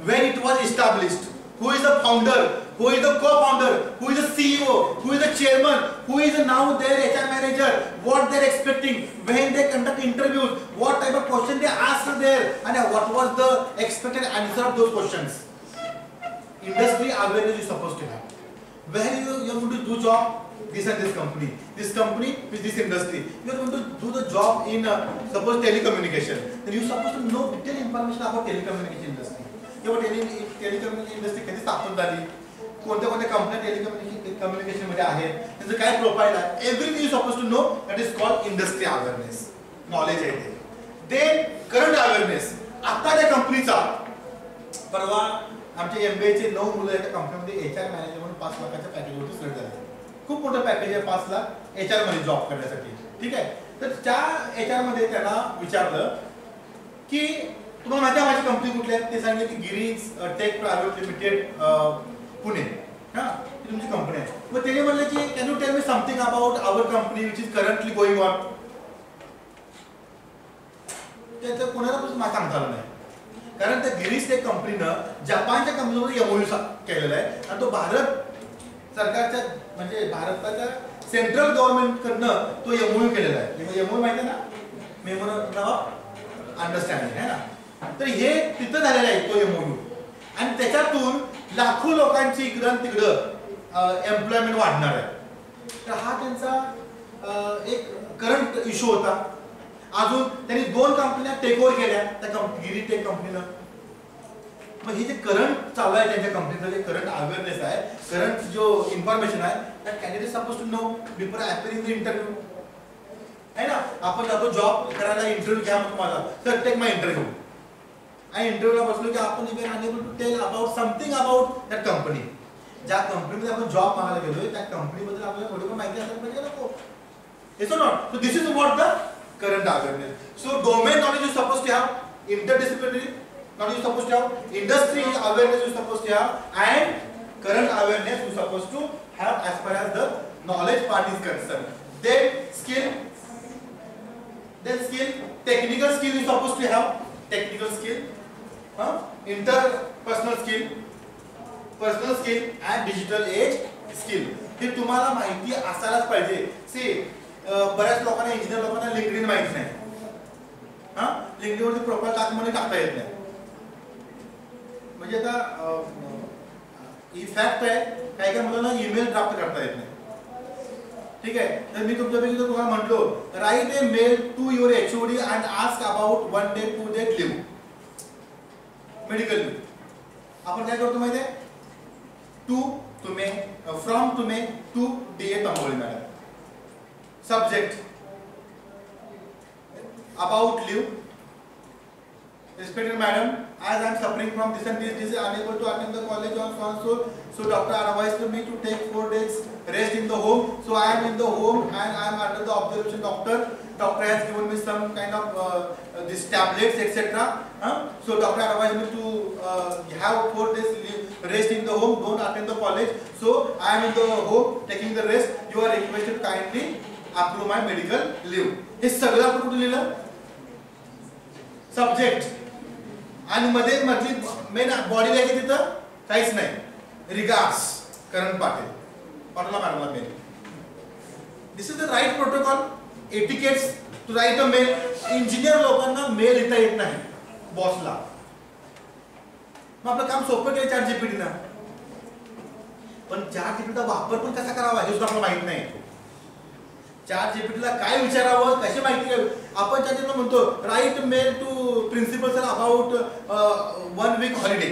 When it was established? Who is the founder? Who is the co-founder? Who is the CEO? Who is the chairman? Who is now their HR manager? What they are expecting when they conduct interviews? What type of question they ask there? And what was the expected answer of those questions? Industry awareness you supposed to have. Where you are going to do job? This and this company with this industry. You are going to do the job in suppose telecommunication. Then you are supposed to know detailed information about telecommunication industry. telecommunication industry कधी स्थापन झाली, कोणत्या कोणत्या कंपन्या telecommunication मध्ये आहेत, त्यांचं काय प्रोफाइल आहे, everything you suppose to know. That is called industry awareness. Knowledge आहे ते. Then current awareness. आता त्या कंपनीचा परवा आमच्या MBA चे 9 मुलं एका कंपनीमध्ये HR मॅनेजर म्हणून 5 लाखाच्या पॅकेजवरती सिलेक्ट झाले. खूप मोठं पॅकेज आहे, 5 लाख HR मध्ये जॉब करण्यासाठी. ठीक आहे. तर त्या HR मध्ये त्यांना विचारलं की तुम्हाला माहिती आहे माझी कंपनी कुठली आहे? ते सांगितले की Giri's tech private limited Pune. हा, ती तुमची कंपनी आहे. मग त्याने म्हणले की can you tell me something about our company which is currently going on. त्याचं कोणाला पण सांगता आलं नाही, कारण त्या गिरीज टेक कंपनीनं जपानच्या कंपनीमध्ये MOU केलेला आहे आणि तो भारत सरकारच्या म्हणजे भारताच्या सेंट्रल गव्हर्नमेंट कडनं तो MOU केलेला आहे. MOU माहिती आहे ना, मेमोरंडम ऑफ अंडरस्टँडिंग आहे ना. तर हे तिथं झालेलं आहे तो MOU, आणि त्याच्यातून लाखो लोकांची इकडं तिकडं एम्प्लॉयमेंट वाढणार आहे. तर हा त्यांचा एक करंट इश्यू होता. अजून त्यांनी 2 कंपन्या टेक ओव्हर केल्या त्या गिरी टेक कंपनीनं. मग हे जे करंट चालू आहे त्यांच्या कंपनीचं, जे करंट अवेअरनेस आहे, करंट जो इन्फॉर्मेशन आहे, that candidate suppose to know before appearing the interview. आहे ना, आपण जातो जॉब करायला, इंटरव्ह्यू घ्या मग तुम्हाला, सर टेक माय इंटरव्ह्यू. आणि इंटरव्ह्यूला बसलो की आपण even enable to tell about something about that company. ज्या कंपनीमध्ये आपण जॉब मागायला गेलोय त्या कंपनीबद्दल आपल्याला थोडी पण माहिती असायला पाहिजे नको. Yes or not? So this is what the current awareness. So domain knowledge you suppose to have, interdisciplinary knowledge you supposed to have, industry awareness you supposed to have, and current awareness you supposed to have as far as the knowledge part is concerned. Then skill, technical skill you supposed to have, technical skill, interpersonal skill, personal skill and digital age skill. हे तुम्हाला माहिती असायलाच पाहिजे. C बऱ्याच लोकांना, engineer लोकांना LinkedIn माहिती नाही. लिंक्डइन वरती प्रोफाइल टाकता येत नाही. म्हणजे आता फॅक्ट आहे, काही काही मुलांना ईमेल ड्राफ्ट करता येत नाही. ठीक आहे. तर मी तुमच्यापैकी जर तुम्हाला म्हटलो write a mail to your HOD and ask about 1 day 2 day leave, medical leave, आपण काय करतो माहिती आहे? टू तुम्ही, फ्रॉम तुम्ही, to DA Tamboli madam. Subject about leave, respected madam, as I am suffering from this and this disease, unable to attend the college on so doctor advised me to take 4 days rest in the home. So I am in the home and I am under the observation doctor. Doctor has given me some kind of these tablets, etc. So doctor advised me to have 4 days rest in the home. Don't attend the college. So I am in the home taking the rest. You are requested to kindly approve my medical leave. हे सगळं आपण कुठे लिहिलं? Subject आणि मध्ये मधली main body आहे तिथं काहीच नाही. रिगार्ड्स करण पाटील पाटला मॅडमला mail. This is the right protocol etiquettes to write a mail. Engineer लोकांना मेल लिहिता येत नाही बॉसला. मग आपलं काम सोपं केलं चॅट जीपीटीनं. पण चॅट जीपीटीचा वापर पण कसा करावा हे सुद्धा आपल्याला माहित नाही. चॅट जीपीटीला काय विचारावं कशी माहिती घ्यावी. आपण चॅट जीपीटीला म्हणतो write mail to principal sir about 1 week holiday.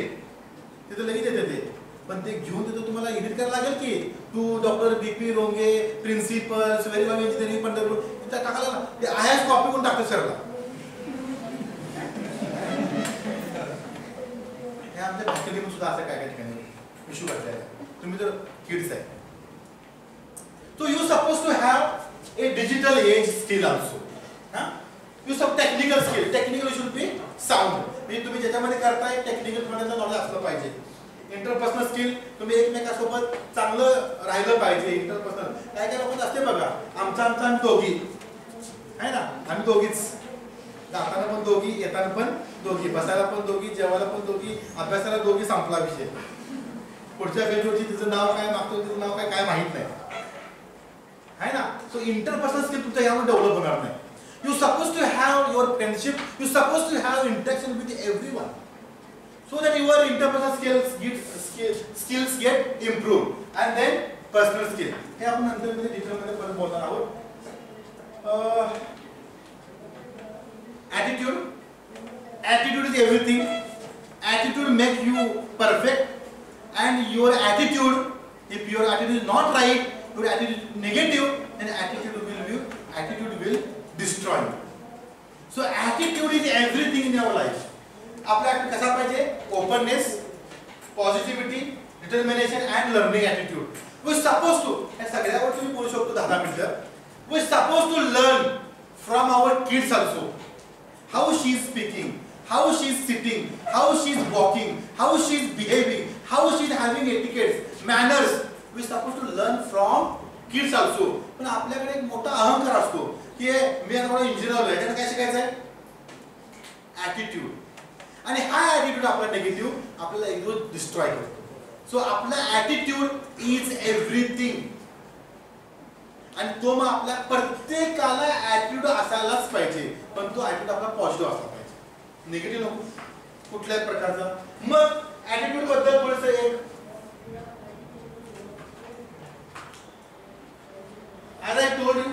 तिथे लगेच येते ते. पण ते घेऊन तिथं तुम्हाला एडिट करायला लागेल की to doctor BP Ronge principals very long engineering Pandharpur तिथं टाकायला ना ते आयच कॉपी करून टाकतं सरला. हे आमच्या फॅकल्टीमध्ये सुद्धा असं काय काय ठिकाणी इश्यू घडलेला आहे. तुम्ही जर किड्स आहे. So you supposed to have a digital age skill also. You some technical skill. Technical should be sound. म्हणजे तुम्ही ज्याच्यामध्ये करताय टेक्निकल मध्ये नॉलेज असलं पाहिजे. इंटरपर्सनल स्किल तुम्ही एकमेकांसोबत चांगलं राहिलं पाहिजे. इंटरपर्सनल काय काय लोकांचं असते बघा. आमचा आम्ही दोघी आहे ना. आम्ही दोघीच जाताना पण दोघी येताना पण दोघी बसायला पण दोघी जेवायला पण दोघी अभ्यासाला दोघी संपला विषय. पुढच्या फेजवरची तिचं नाव काय मागतो तिचं नाव काय माहित नाही है ना. सो इंटरपर्सनल स्किल तुमच्या यामध्ये डेव्हलप होणार नाही. You suppose to have your friendship. You suppose to have interaction with everyone so that your interpersonal skills get improve and then personal skill. हे आपण नंतर डिटेलमध्ये परत बोलणार आहोत. Attitude. Attitude is everything. Attitude make you perfect and your attitude if your attitude is not right your attitude negative, then attitude will destroy you. So attitude is everything in your life. आपला attitude कसा पाहिजे? Openness, positivity, determination and learning attitude. We supposed to या सगळ्यावर तुम्ही बोलू शकतो 10 मिनिटं. We supposed to learn from our kids also. How she is speaking, how she is sitting, how she is walking, how she is behaving, how she is having etiquettes, manners. We supposed to learn from kids also. पण आपल्याकडे एक मोठा अहंकार असतो की मी आता engineer आहे त्याला काय शिकायचं आहे? ॲटिट्यूड. आणि हा ॲटिट्यूड आपला निगेटिव्ह आपल्याला एक दिवस डिस्ट्रॉय करतो. सो आपला ॲटिट्यूड इज एव्हरीथिंग. आणि तो मग आपल्या प्रत्येकाला ॲटिट्यूड असायलाच पाहिजे. पण तो ॲटिट्यूड आपला पॉझिटिव्ह असला पाहिजे. निगेटिव्ह नको कुठल्याही प्रकारचा. मग ॲटिट्यूड बद्दल थोडंसं एक as I told you,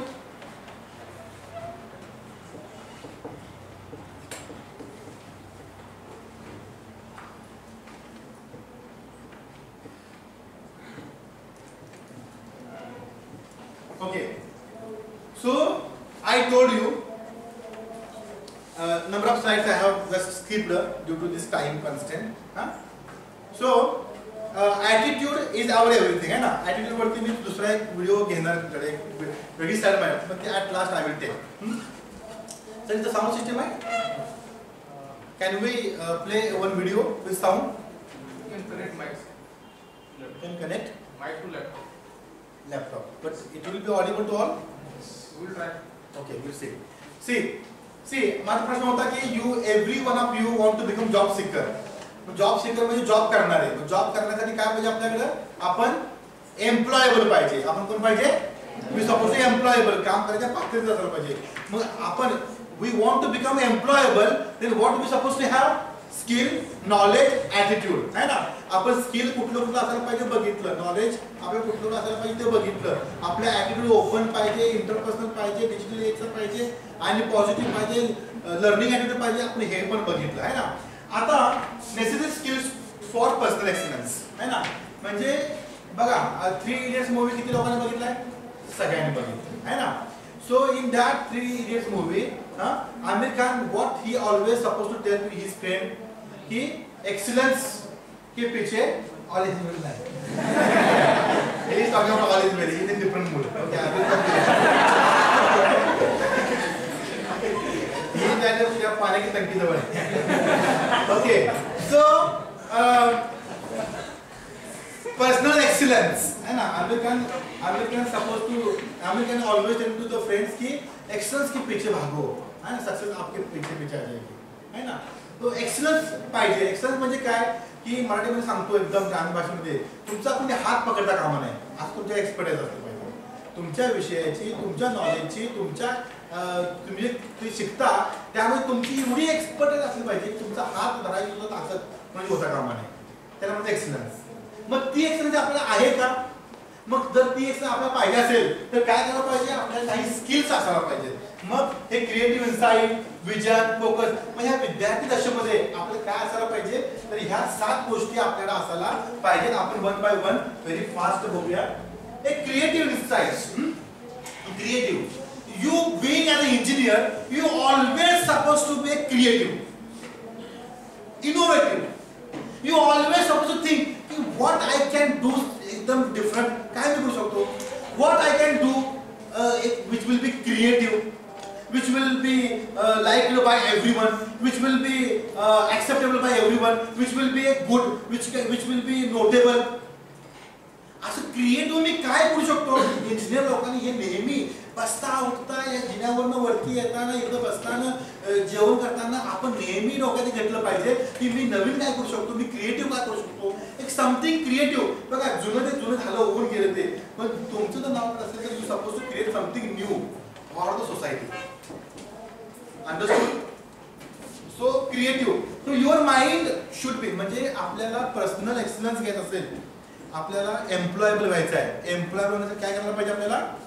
okay, so I told you number of slides I have just skipped due to this time constraint. So attitude is our everything आहे ना. ॲटिट्यूड वरती मी दुसरा एक व्हिडिओ घेणार तुमच्याकडे वेगळी स्टाईल माहिती पण ते at last I will take. Sir इथं साऊंड सिस्टम आहे. Can we play one video with sound?
You can connect mics.
Can connect
Mic to
laptop, but it will be audible to all.
We'll try.
Okay, we'll see. माझा प्रश्न होता की you every one of you want to become job seeker. Job seeker म्हणजे job करणार आहे. Job करण्यासाठी काय पाहिजे आपल्याकडे? आपण एम्प्लॉयबल पाहिजे. आपण कोण पाहिजे? We suppose to employable. काम करायच्या पात्रतेत असलं पाहिजे. मग आपण we want to become employable then what we suppose to have? Skill, knowledge, attitude आहे ना. आपण स्किल कुठलं असायला पाहिजे बघितलं. नॉलेज आपल्याला कुठलं असायला पाहिजे ते बघितलं. आपल्या ॲटिट्यूड ओपन पाहिजे, इंटरपर्सनल पाहिजे, डिजिटल एजचं पाहिजे आणि पॉझिटिव्ह पाहिजे, लर्निंग ॲटिट्यूड पाहिजे. आपण हे पण बघितलं आहे ना. आता necessary skills for personal excellence है ना. म्हणजे बघा 3 इडियट्स मूवी किती लोकांनी बघितलाय? सगळ्यांनी बघितलं है ना. So in that 3 idiots movie Aamir Khan what he always suppose to tell to his friend की एक्सलन्स के पीछे all is life. He is talking about all is well. He is in different mood. Okay, I will come to he is at पानी की टंकी जवळ आहे. Okay, so personal excellence है ना. American supposed to American always tell to the friends कि excellence के पीछे भागो है ना. Success आपके पीछे आ जाएगी है ना. तो एक्सलन्स पाहिजे. एक्सलन्स म्हणजे काय की मराठीमध्ये सांगतो एकदम ग्रामीण भाषेमध्ये तुमचा कोणी हात पकडता कामा नये. आज तुमच्या एक्सपर्टाईज असलं पाहिजे. तुमच्या विषयाची, तुमच्या नॉलेजची, तुमच्या तुम्ही ते शिकता त्यामुळे तुमची एवढी एक्सपर्टाईज असली पाहिजे की तुमचा हात धरायची सुद्धा ताकद म्हणजे होता कामा नये. त्याला म्हणजे एक्सलन्स. मग ती एक्सलन्स आपल्याला आहे का? मग जर ती एक्सलन्स आपल्याला पाहिजे असेल तर काय करायला पाहिजे? आपल्याला काही स्किल्स असायला पाहिजे. मग हे क्रिएटिव्ह इन्साइट, विजन, फोकस. मग ह्या विद्यार्थी दशेमध्ये आपल्याला काय असायला पाहिजे? तर ह्या 7 गोष्टी आपल्याला असायला पाहिजेत. आपण one by one very fast बघूया. एक creative insight. Creative. You being an engineer, you always supposed to be creative, innovative. You always supposed to think what I can do एकदम different. काय मी करू शकतो? What I can do which will be creative, which will be liked by everyone, which will be acceptable by everyone, which will be a good, which will be notable. असं creative मी काय करू शकतो? Engineer लोकांनी हे नेहमी बसता उठता या जिन्यावरनं वरती येताना इथं बसताना जेवण करताना आपण नेहमी डोक्यात घेतलं पाहिजे की मी नवीन काय करू शकतो, मी क्रिएटिव्ह काय करू शकतो. एक समथिंग क्रिएटिव्ह. बघा जुनं ते जुनं झालं होऊन गेलं ते, पण तुमचं जर नाव असेल तर you suppose to create something new for the society. Understood? So creative. So your mind should be. म्हणजे आपल्याला पर्सनल एक्सलन्स घ्यायचं असेल, आपल्याला एम्प्लॉयबल व्हायचं आहे. एम्प्लॉयबल होण्यासाठी काय करायला पाहिजे?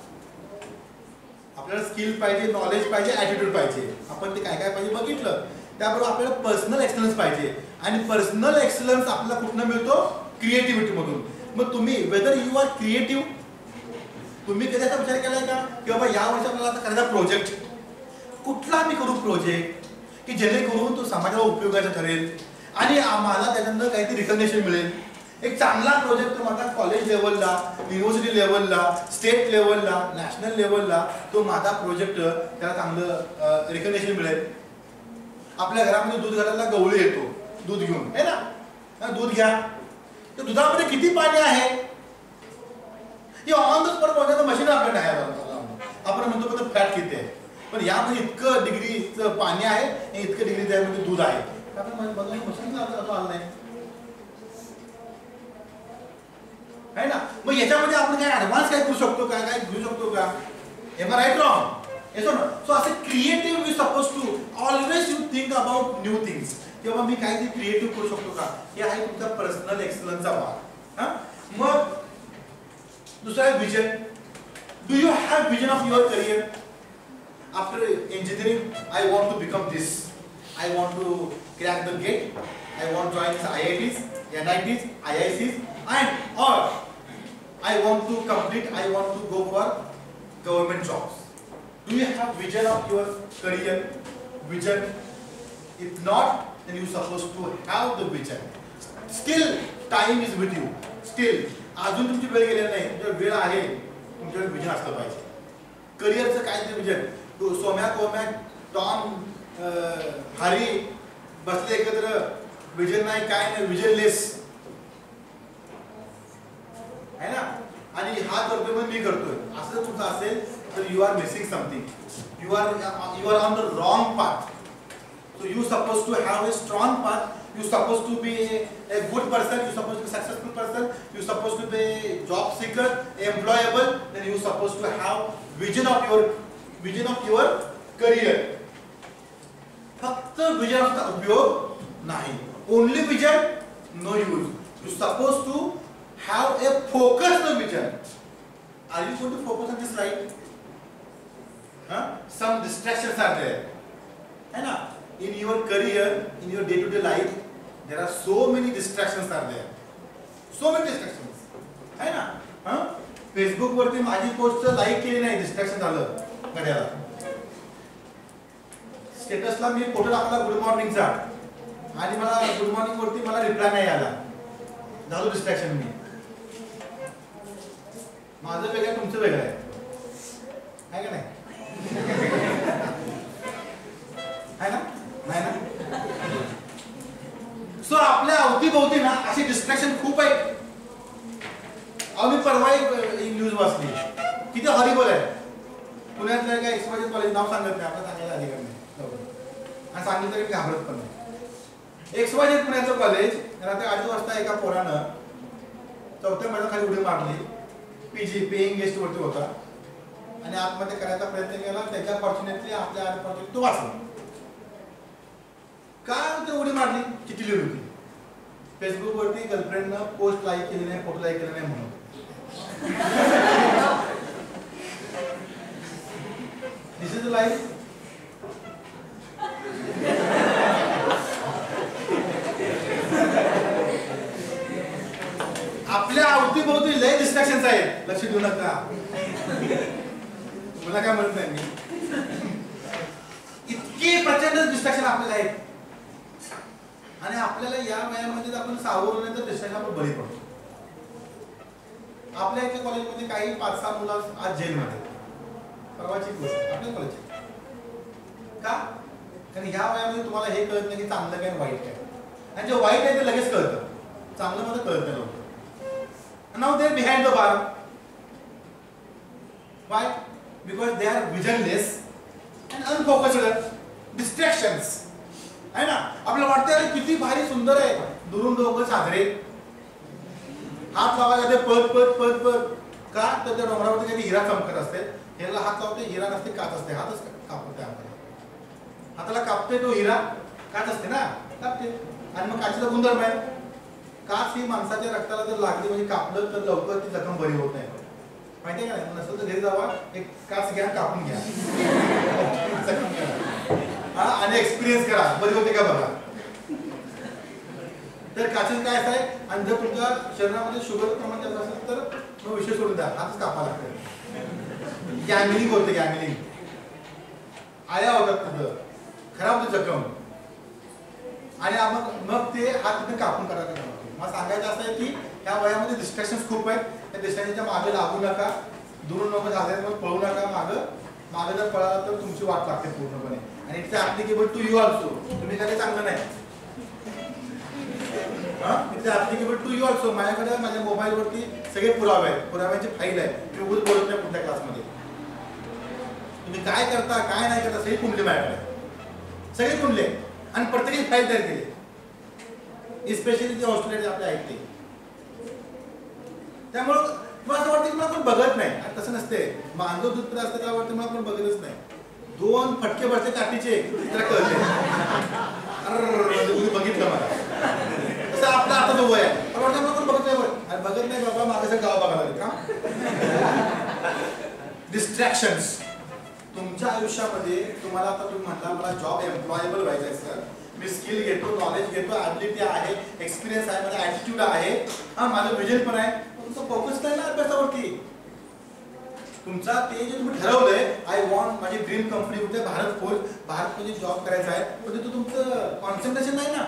आपल्याला स्किल पाहिजे, नॉलेज पाहिजे, ॲटिट्यूड पाहिजे. आपण ते काय काय पाहिजे बघितलं. त्याबरोबर आपल्याला पर्सनल एक्सलन्स पाहिजे. आणि पर्सनल एक्सलन्स आपल्याला कुठनं मिळतो? क्रिएटिव्हिटी मधून. मग तुम्ही वेदर यू आर क्रिएटिव्ह, तुम्ही कधी असा विचार केलाय का की बाबा या वर्षी आपल्याला आता करायचा प्रोजेक्ट कुठला मी करू प्रोजेक्ट की जेणेकरून तो समाजाला उपयोगाचा ठरेल आणि आम्हाला त्याच्यानं काहीतरी रिकग्नेशन मिळेल. एक चांगला प्रोजेक्ट माझा कॉलेज लेवलला, युनिव्हर्सिटी लेवलला, स्टेट लेवलला, नॅशनल लेवलला तो माझा प्रोजेक्ट त्याला चांगलं रिकग्नेशन मिळेल. आपल्या घरामध्ये दूध घालायला गवळी येतो दूध घेऊन है ना. दूध घ्या. तर दुधामध्ये किती पाणी आहे हे ऑन द स्पॉट मोजण्याचं मशीन आपल्याकडे आहे. आपण म्हणतो पण फॅट किती आहे, पण यामध्ये इतकं डिग्रीचं पाणी आहे आणि इतकं डिग्री त्यामध्ये दूध आहे. आपण मशीन आलं नाही है ना. मग याच्यामध्ये आपण काय ऍडव्हान्स काय करू शकतो का, काय घेऊ शकतो का? Am are right wrong? येतो ना. सो असं creative you suppose to always you think about new things. किंवा मी काहीतरी क्रिएटिव्ह करू शकतो का, हे आहे तुमचा पर्सनल एक्सलन्सचा भाग. मग दुसरा vision. Do you have vision of your career? After engineering I want to become this, I want to crack the GATE, I want to join IITs, NITs, IICs and or I want to complete, I want to go for government jobs. Do you have vision of your career? Vision? If not, then you supposed to have the vision. Still time is with you. Still अजून तुमची वेळ गेलेली नाही. तुमची वेळ आहे, तुमच्याकडे vision असलं पाहिजे. करिअरचं काय ते विजन. सोम्या कोम्या टॉम हरी बसले एकत्र, विजन नाही काय नाही, विजनलेस है ना. आणि हा करतोय मग मी करतोय असं तुमचं असेल तर you are missing something. You are on the wrong path. So you suppose to have a strong path. You supposed to be a good person, you supposed to be a successful person, you supposed to be a job seeker, employable, then you supposed to have vision of your career. फक्त विजनाचा उपयोग नाही. Only vision, no use. You supposed to have a focused vision. Are you going to focus on this right? Some distractions are there. है ना? In your career, in your day-to-day life, there are so many distractions are there. So many distractions. है ना? Facebook वरती माझी post like केली नाही, distraction झालं घड्याला. स्टेटसला मी फोटो टाकला गुड मॉर्निंगचा आणि मला गुड मॉर्निंग वरती मला रिप्लाय नाही आला, झालं डिस्ट्रॅक्शन. मी माझं वेगळं तुमचं वेगळं आहे का नाही? आहे ना? नाही ना? सो आपल्या अवतीभोवती ना अशी डिस्ट्रॅक्शन खूप आहे. मी परवा एक न्यूज वाचली, किती हॉरिबल आहे. पुण्यातलं काय एक्सवायझेड कॉलेज, नाव सांगत नाही आपलं, सांगायला अधिकार नाही आणि सांगितलं तरी घाबरत पण नाही. एक्सवायझेड पुण्याचं कॉलेज, रात्री 8 वाजता एका पोरानं 4थ्या मजल्याखाली उडी मारली. पीजी पेईंग गेस्ट वरती होता आणि आतमध्ये करायचा प्रयत्न केला. त्याच्या फॉर्च्युनेटली आपल्या अनफॉर्च्युनेटली तो वाचला. काय ते उडी मारली, चिठ्ठी लिहिली होती फेसबुक वरती, गर्लफ्रेंडनं पोस्ट लाईक केली नाही, फोटो लाईक केला नाही म्हणून. दिस इज द लाईफ. आपल्या अवतीभोवती लय डिस्ट्रॅक्शन्स आहेत, लक्ष देऊ नका. मला काय म्हणत नाही मी, इतके प्रचंड डिस्ट्रॅक्शन आपल्याला आहेत आणि आपल्याला या वयामध्ये आपण सावरलं नाही तर डिस्ट्रॅक्शन आपण बळी पडतो. आपल्या इथे कॉलेजमध्ये काही 5-6 मुलं आज जेलमध्ये, परवाची गोष्ट आपल्या कॉलेजची. का? कारण ह्या वयामध्ये तुम्हाला हे कळत नाही की चांगलं काय वाईट काय, आणि जे वाईट आहे ते लगेच कळतं, चांगलं मध्ये कळत नाही. Now they are behind the bar. Why? Because they are visionless and unfocused. Distractions. है ना? आपल्याला वाटतं अरे किती भारी सुंदर आहे, दुरून डोंगर साजरे, हात लावायला ते पद पद पद पद. का तर त्या डोंगरावरती काही हिरा चमकत असते, ह्याला हात लावते हिरा नसते, काच असते, हातच कापते. हाताला कापते तो हिरा, काच असते ना, कापते. आणि मग काचेचा गुणधर्म आहे, काच ही माणसाच्या रक्ताला जर लागली म्हणजे कापलं तर लवकर ती जखम बरी होत नाही. माहिती आहे का? नसेल तर घरी जावा, एक काच घ्या, कापून घ्या, जखम घ्या आणि एक्सपिरियन्स करा, बरी होते का बघा. तर काचेच काय असं आहे, आणि जर तुमच्या शरीरामध्ये शुगर प्रमाण जास्त असेल तर मग विषय सोडून द्या, हातच कापा लागते. गॅंगलिंग होते, गॅंगलिंग. आया होतात तिथं, खराब होते जखम आणि मग ते हात तिथे कापून करायला. मला सांगायचं असं आहे की ह्या वयामध्ये डिस्ट्रॅक्शन्स खूप आहेत. त्या डिस्ट्रॅक्शनच्या मागे लागू नका, दुरून नको झाले मग पळू नका. मागे जर पळाला तर तुमची वाट लागते पूर्णपणे. आणि it's applicable to you also. तुम्ही काय चांगलं नाही, it's applicable to you also. माझ्याकडे माझ्या मोबाईलवरती सगळे पुरावे आहेत, पुराव्यांची फाईल आहे. मी उगाच बोलत नाही कुठल्या क्लासमध्ये. तुम्ही काय करता काय नाही करता सगळी कुंडली माझ्याकडे, सगळे कुंडले आणि प्रत्येक फाईल तयार केली. स्पेशली जे ऑस्ट्रेलिया आपल्या आहेत ते. त्यामुळं मला असं वाटतं की मला पण बघत नाही. तसं नसते, मांजर दूध पित असतं त्यावरती मला पण बघतच नाही. 2 फटके बसते काठीचे त्याला कळते, अरे बघितलं मला. तसं आपलं आता जो वय आहे मला पण बघत नाही. अरे बघत नाही बाबा, मागे गाव बघायला लागेल का. डिस्ट्रॅक्शन्स तुमच्या आयुष्यामध्ये. तुम्हाला आता तुम्ही म्हणता मला जॉब एम्प्लॉयबल व्हायचं आहे सर, मी स्किल घेतो, नॉलेज घेतो, ॲबिलिटी आहे, एक्सपिरियन्स आहे, माझा ॲटिट्यूड आहे, माझं विजन पण आहे. तुमचं फोकस नाही ना अभ्यासावरती. तुमचा ते जे तुम्ही ठरवलंय, आय वॉन्ट, माझी ड्रीम कंपनी होते भारत फोर्स, भारतमध्ये जॉब करायचा आहे, पण तिथं तुमचं कॉन्सन्ट्रेशन नाही ना,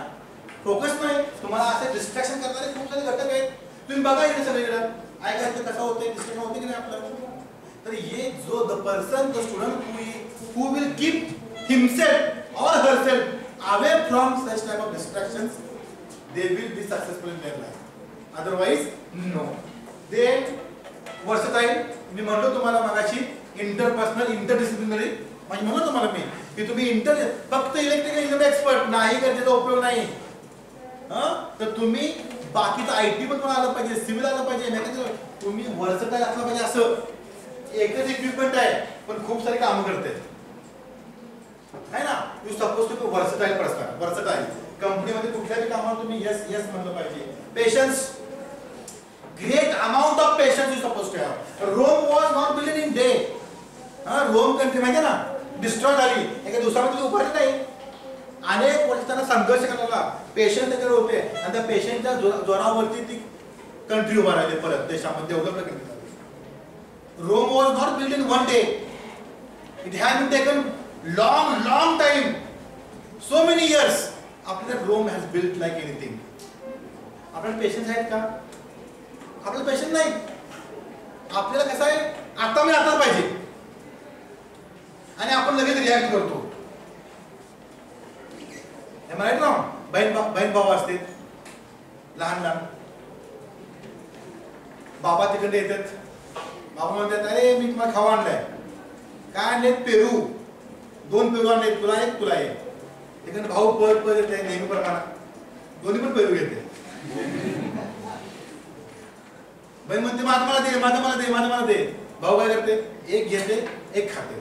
फोकस नाही. तुम्हाला असे डिस्ट्रॅक्शन करणारे खूप सारे घटक आहेत. तुम्ही बघा इकडे सगळीकडे ऐकायचं कसं होतंय, डिस्ट्रॅक्शन होते की नाही आपल्याला. तर ये जो the person, the student who will keep himself और herself away from such type of distractions, they will be successful in their life. Otherwise, no. They versatile. मी म्हणलो तुम्हाला मगाशी इंटरपर्सनल, इंटरडिसिप्लिनरी. म्हणजे म्हणलो तुम्हाला मी की तुम्ही फक्त इलेक्ट्रिकल इंजिनियर एक्सपर्ट नाही का, त्याचा उपयोग नाही. तर तुम्ही बाकीचं IT पण तुम्हाला आलं पाहिजे, सिव्हिल आलं पाहिजे, मेकॅनिकल. तुम्ही वर्सटाईल असलं पाहिजे. असं एकच इक्विपमेंट आहे पण खूप सारी कामं करते है ना. You suppose to versatile person. Versatile कंपनीमध्ये कुठल्याही कामाला तुम्ही यस यस म्हणलं पाहिजे. Patience, great amount of patience you suppose to have. Rome was not build in day. Rome country माहिती ना डिस्ट्रॉय झाली, एका दिवसामध्ये उभारली नाही. अनेक वर्ष त्यांना संघर्ष करायला, पेशन्स त्याच्यावर होते आणि त्या पेशन्सच्या जोरावरती ती कंट्री उभा राहिली परत देशामध्ये develop country. Rome was not build in one day. It has been taken long time, so many years. आपल्याला Rome has built like anything. आपल्याला पेशन्स आहेत का? आपल्याला पेशन्स नाही. आपल्याला कसं आहे, आता मी आताच पाहिजे आणि आपण लगेच रिॲक्ट करतो. राईट ना? बहीण भाऊ असते लहान लहान, बाबा तिकडे येतात, बाबा म्हणतात अरे मी तुम्हाला खावा आणलाय. काय आणले? पेरू. 2 पेरू आणले, तुला एक तुला एक. तिकडे भाऊ परत परत येते नेहमीप्रमाणे, दोन्ही पण पेरू घेते. बहीण म्हणते माझं मला दे, माझं मला दे, माझं मला दे. भाऊ काय करते? एक घेते, एक खाते,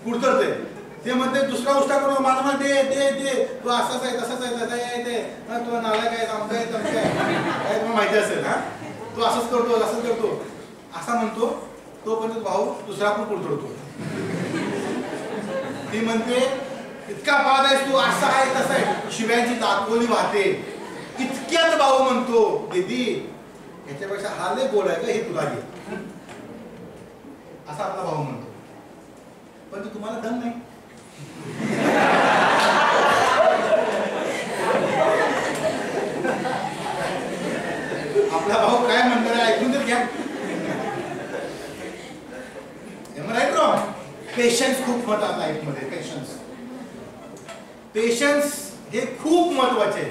कुडतरते. ते म्हणते दुसरा उष्टा करून माझं मला दे दे दे, तू असंच आहे तसंच आहे तसं आहे ते, तुला नाला काय आमचं आहे तमचं आहे काय तुम्हाला माहिती असेल. हा तू असंच करतो असंच करतो असा म्हणतो. तोपर्यंत भाऊ दुसरा पण कुडतरतो. ती म्हणते इतका बाद आहेस तू, असं आहे तसं आहे, शिव्यांची दातवली वाहते. इतक्यात भाऊ म्हणतो दीदी ह्याच्यापेक्षा हा लय गोड आहे का, हे तुला घे, असा आपला भाऊ म्हणतो. पण तुम्हाला दम नाही. आपला भाऊ काय म्हणतो ऐकून तर घ्या. Right wrong? पेशन्स खूप महत्वाचं लाईफ मध्ये. पेशन्स हे खूप महत्वाचे.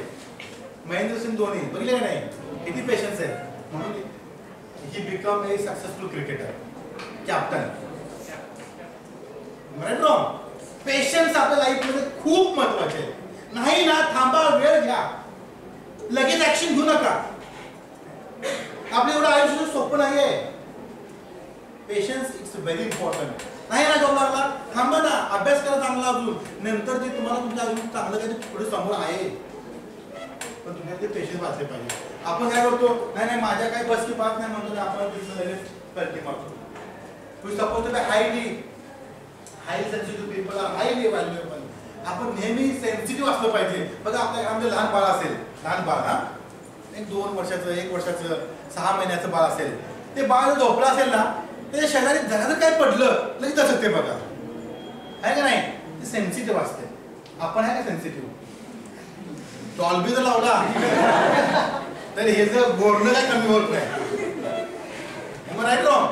महेंद्रसिंग धोनी बघितले का नाही, किती पेशन्स आहे, म्हणून he become a successful cricketer, captain. Right wrong? Patience आपल्या लाईफ मध्ये खूप महत्वाचे आहे. नाही ना, थांबा, वेळ घ्या, लगेच ऍक्शन घेऊ नका. आपलं एवढं आयुष्य सोपं नाहीये. Patience it's very important. नाही ना जॉब लागला, थांबा ना, अभ्यास करा चांगला अजून, नंतर ते तुम्हाला तुमच्या आयुष्यात चांगलं काही पुढे समोर आहे. पण तुम्हाला ते पेशन्स वाचले पाहिजे. आपण काय करतो, नाही नाही माझ्या काही बस की बात नाही म्हणतो, आपण कल्टी मारतो. We suppose to be high sensitive people are highly valuable. आपण नेहमी सेन्सिटिव्ह असलं पाहिजे. बघा आपल्या घरामध्ये लहान बाळ असेल, लहान बाळ, हा एक 2 वर्षाचं 1 वर्षाचं 6 महिन्याचं बाळ असेल, ते बाळ झोपलं असेल ना, त्याच्या शेजारी जरा जर काय पडलं लगेच तसं ते बघा, आहे का नाही? ते सेन्सिटिव्ह असते. आपण आहे का सेन्सिटिव्ह? डॉल्बी जर लावला तर हे जर बोलणं काय कमी होत नाही. Right wrong?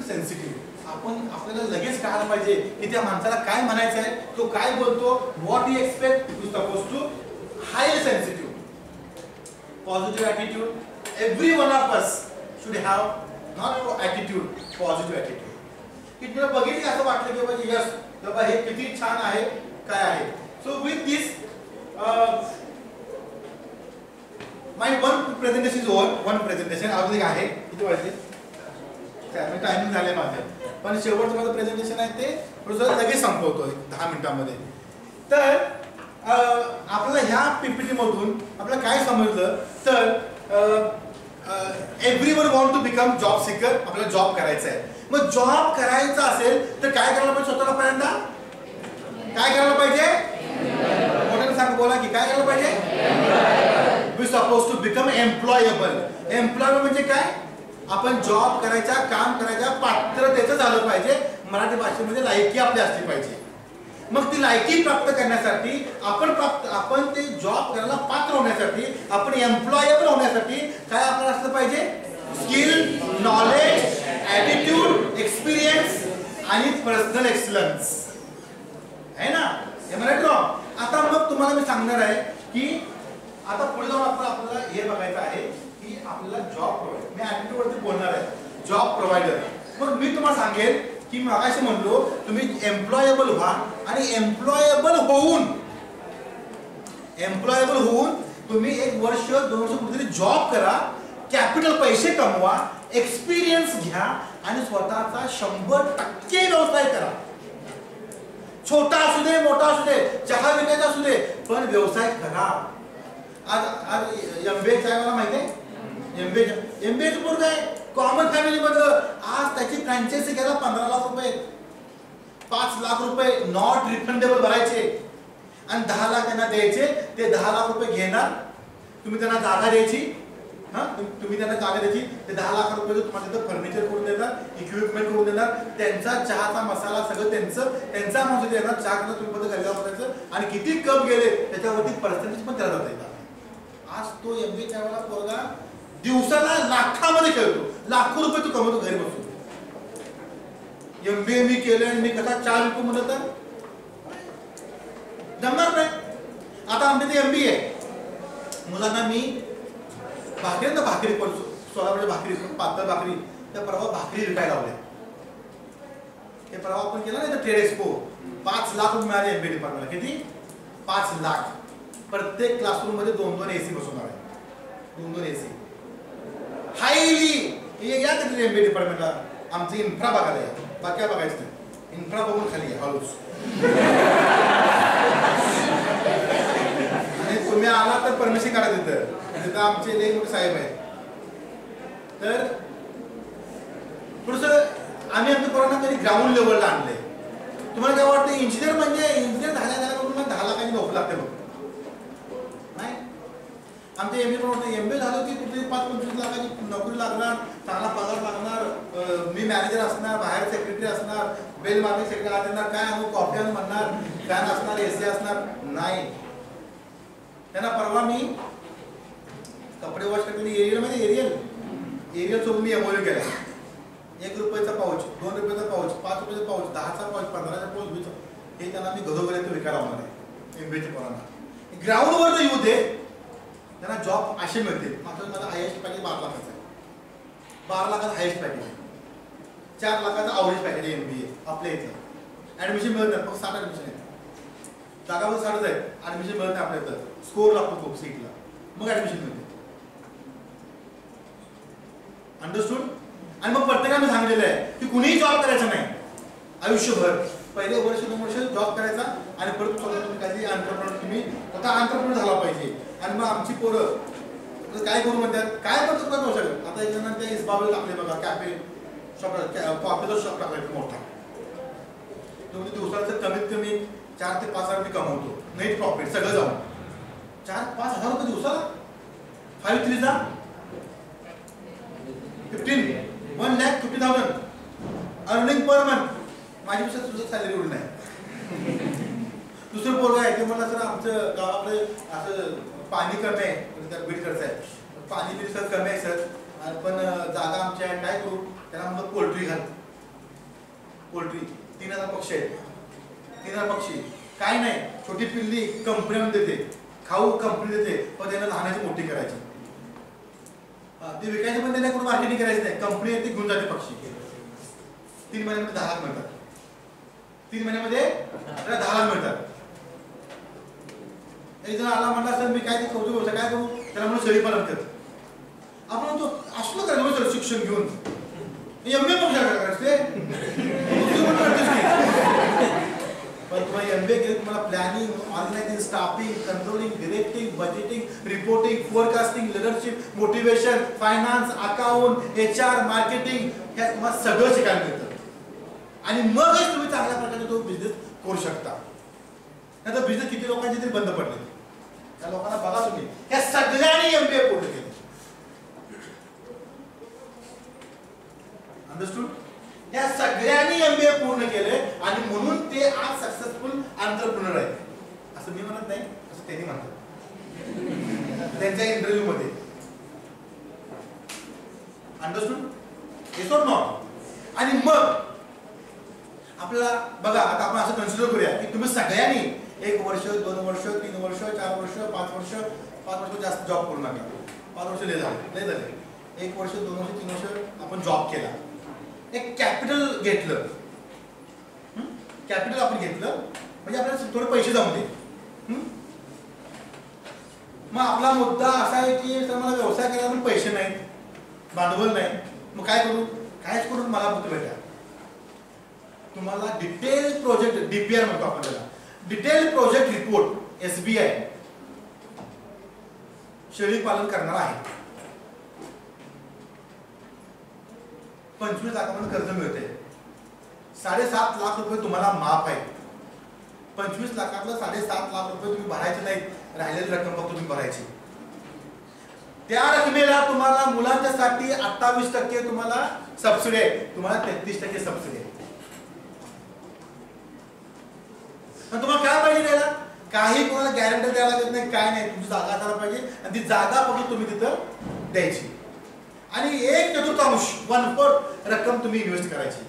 सेन्सिटिव्ह. आपण आपल्याला लगेच कळायला पाहिजे की त्या माणसाला काय म्हणायचं आहे, तो काय बोलतो, what you expect. You suppose to highly sensitive. Positive attitude. Every one of us should have not attitude, positive attitude. की तुला बघितली असं वाटलं की बाबा यस बाबा हे किती छान आहे, काय आहे. So with this my one presentation is over. One presentation अजून एक आहे. किती वाजले? टायमिंग झाले माझे, पण शेवटचं माझं प्रेझेंटेशन आहे ते थोडंसं लगेच संपवतो 10 मिनिटांमध्ये. तर आपल्याला ह्या पीपीटी मधून आपल्याला काय समजलं तर everyone want to become job seeker. आपल्याला जॉब करायचा आहे. मग जॉब करायचा असेल तर काय करायला पाहिजे? स्वतःला पहिल्यांदा काय करायला पाहिजे? मोठ्याने सांग, बोला की काय करायला पाहिजे? We suppose to become employable. Employable म्हणजे काय? आपण जॉब करायच्या, काम करायच्या पात्रतेचं झालं पाहिजे. मराठी भाषेमध्ये लायकी आपली असली पाहिजे. मग ती लायकी प्राप्त करण्यासाठी आपण ते जॉब करायला पात्र होण्यासाठी, आपण एम्प्लॉयेबल होण्यासाठी काय आपल्याला असलं पाहिजे? स्किल, नॉलेज, ॲटिट्यूड, एक्सपिरियन्स आणि पर्सनल एक्सलन्स, आहे ना? Right wrong? आता मग तुम्हाला मी सांगणार आहे की आता पुढे जाऊन आपल्याला हे बघायचं आहे की आपल्याला जॉब प्रोव्हाइडर. मी ॲटिट्यूड वरती बोलणार आहे, जॉब प्रोव्हाइडर. मग मी तुम्हाला सांगेल की मगाशी म्हणलो तुम्ही एम्प्लॉयेबल व्हा आणि एम्प्लॉयेबल होऊन तुम्ही 1 वर्ष 2 वर्ष कुठेतरी जॉब करा, कॅपिटल पैसे कमवा, एक्सपिरियन्स घ्या आणि स्वतःचा 100% व्यवसाय करा. छोटा असू दे, मोठा असू दे, चहा विकायचा असू दे, पण व्यवसाय करा. आज एमबीए चायवाला माहिती आहे? एमबीए पोरगा आहे, कॉमन फॅमिली मधलं. आज त्याची फ्रँचायझी घ्यायला 15 लाख रुपये, 5 लाख रुपये नॉट रिफंडेबल भरायचे आणि 10 लाख त्यांना द्यायचे. ते 10 लाख रुपये घेणार, तुम्ही त्यांना जागा द्यायची. तुम्ही त्यांना जागा द्यायची. ते 10 लाख रुपये तुम्हाला तिथं फर्निचर करून देणार, इक्विपमेंट करून देणार, त्यांचा चहाचा मसाला सगळं त्यांचा अमाऊंट देणार. चहा करता तुम्ही बघा घरला बघायचं आणि किती कप गेले त्याच्यावरती पर्सेंटेज पण त्याला जाता येतात. आज तो एमबीए चायवाला पोरगा दिवसाला लाखामध्ये खेळतो, लाखो रुपये तू कमवतो घरी बसून. MBA मी केलं आणि मी कसा 4 रुपये म्हणलं तर जमणार नाही. आता आमच्या ते MBA मुलांना मी भाकरी पडतो, सोलापूरच्या भाकरी, पातळ भाकरी, त्या परवा भाकरी विकायला लावल्या. हे परवा आपण केलं नाही तर ट्रेड एक्सपो, 5 लाख रुपये मिळाले MBA डिपार्टमेंटला. किती? 5 लाख. प्रत्येक क्लासरूम मध्ये 2-2 AC बसवणार आहे, 2-2 AC. हायली या कधी MBA डिपार्टमेंटला आमची इन्फ्रा बघायला या, बाकी बघायचं नाही. इन्फ्रा बघून खाली या हळूच. आणि तुम्ही आला तर परमिशन काढा तिथं आमचे लई मोठे साहेब आहेत. तर थोडस आम्ही आमच्या पोरांना कधी ग्राउंड लेवलला आणलंय. तुम्हाला काय वाटतं इंजिनियर म्हणजे इंजिनियर झाल्यानंतर 10 लाखाची नोकरी लागते बघ नाही. आमच्या MBA झालं की कुठेतरी 5-25 लाखाची नोकरी लागणार, चांगला पगार लागणार, मी मॅनेजर असणार, बाहेर सेक्रेटरी असणार, बेल मार्केट सेक्रेटरी असणार, काय आणू कॉफी आणू म्हणणार, फॅन असणार, AC असणार नाही. त्यांना परवा मी कपडे वॉश करताना एरियल सोबत मी MOU केला. 1 रुपयाचा पाऊच, 2 रुपयाचा पाऊच, 5 रुपयाचा पाऊच, 10चा पाऊच, 15चा पाऊच, 20. हे त्यांना मी घरोघरी विकायला लावणार आहे MBAच्या पोरांना. ग्राउंडवर येऊ दे, त्यांना जॉब असे मिळतील. मात्र मला हायेस्ट पॅकेज 12 लाखाचं आहे. 12 लाखाचं हायेस्ट पॅकेज, 4 लाखाचं अवरेज पॅकेज आहे MBA आपल्या इथलं. ऍडमिशन मिळत नाही, फक्त 60 ऍडमिशन आहे. जागा पण 60च आहे, ऍडमिशन मिळत नाही आपल्या इथं. स्कोर लागतो खूप सीटला, मग ऍडमिशन मिळते. अंडरस्टूड? आणि मग प्रत्येकाने सांगितलेलं आहे की कुणीही जॉब करायचा नाही आयुष्यभर. पहिले वर्ष 2 वर्ष जॉब करायचा आणि परत तुम्ही काही एंटरप्रेन्योर, तुम्ही आता एंटरप्रेन्योर झाला पाहिजे. आणि मग आमची पोरं काय करू म्हणतात, काय करतो का करू शकत. आता एक जणांना ते इस्बाबेल टाकले बघा, कॅफे शॉप, कॉफीचा शॉप टाकलाय मोठा. तो दिवसाचं कमीत कमी 4 ते 5 हजार रुपये कमवतो, नेट प्रॉफिट सगळं जाऊन. 4-5 हजार रुपये दिवसाला, 5 3 जा 15, 1,50,000 अर्निंग पर मंथ. माझ्यापेक्षा तुझं सॅलरी एवढी नाही. दुसरं पोरग आहे ते म्हणलं सर आमचं गावाकडे असं पाणी कमी आहे, बीडकडचं आहे, पाणी बिल सर कमी आहे सर, पण जागा आमच्या आहे, काय करू. त्याला म्हणलं पोल्ट्री घाल. पोल्ट्री 3,000 पक्षी आहेत, 3,000 पक्षी काय नाही, छोटी पिल्ली कंपनी देते, खाऊ कंपनी देते, पण त्यांना लहानाची मोठी करायची. ते विकायचं पण त्यांना कोण मार्केटिंग करायचं नाही, कंपनी येते घेऊन जाते पक्षी. 3 महिन्यामध्ये 10 लाख मिळतात. 3 महिन्यामध्ये 10 लाख मिळतात. एक जण आला म्हणला सर मी काय ते करतो व्यवसाय, काय करू. त्याला म्हणून शेळी पालन कर. आपण तो असलं करायचं शिक्षण घेऊन MBA पण करायचं पण तुम्हाला MBA केलं तुम्हाला planning, organising, staffing, controlling, directing, budgeting, reporting, forecasting, leadership, motivation, finance, account, HR, marketing, हे तुम्हाला सगळं शिकायला मिळतं. आणि मगच तुम्ही चांगल्या प्रकारे तो बिझनेस करू शकता. नाही तर बिझनेस किती लोकांचे तरी बंद पडले. त्या लोकांना बघा तुम्ही, या सगळ्यांनी MBA पूर्ण केले. अंडरस्टूड? या सगळ्यांनी MBA पूर्ण केले आणि म्हणून ते आज सक्सेसफुल एंटरप्रेन्योर आहेत. असं मी म्हणत नाही, असं त्यांनी म्हणतात त्यांच्या इंटरव्ह्यू मध्ये. अंडरस्टूड? Yes or not? आणि मग आपल्याला बघा, आता आपण असं कन्सिडर करूया की तुम्ही सगळ्यांनी 1 वर्ष, 2 वर्ष, 3 वर्ष, 4 वर्ष, 5 वर्ष, 5 वर्ष जास्त जॉब करू नका. 5 वर्ष लय झाले. 1 वर्ष, 2 वर्ष, 3 वर्ष आपण जॉब केला, एक कॅपिटल घेतलं. कॅपिटल आपण घेतलं म्हणजे आपल्याला थोडे पैसे जाऊन दे. मग आपला मुद्दा असा आहे की सर मला व्यवसाय करायला पण पैसे नाहीत, भांडवल नाही, मग काय करू. कायच करून मला बुद्धी भेटा. तुम्हाला डिटेल प्रोजेक्ट, DPR म्हणतो आपण त्याला, डिटेल प्रोजेक्ट रिपोर्ट SBI शेळी पालन करणार आहे. 25 लाखापर्यंत कर्ज मिळते. 7.5 लाख रुपये तुम्हाला माफ आहे. 25 लाखातलं 7.5 लाख रुपये तुम्ही भरायचे नाहीत, राहिलेली रक्कम फक्त तुम्ही भरायची. त्या रकमेला तुम्हाला मुलांच्यासाठी 28% तुम्हाला सबसिडी आहे, तुम्हाला 33% सबसिडी आहे. तुम्हाला काय पाहिजे द्यायला, काही कोणाला गॅरंटी द्यायला लागत नाही, काय नाही. तुमची जागा असायला पाहिजे आणि ती जागा फक्त तुम्ही तिथं द्यायची. आणि 1/4 1/4 रक्कम तुम्ही इन्व्हेस्ट करायची.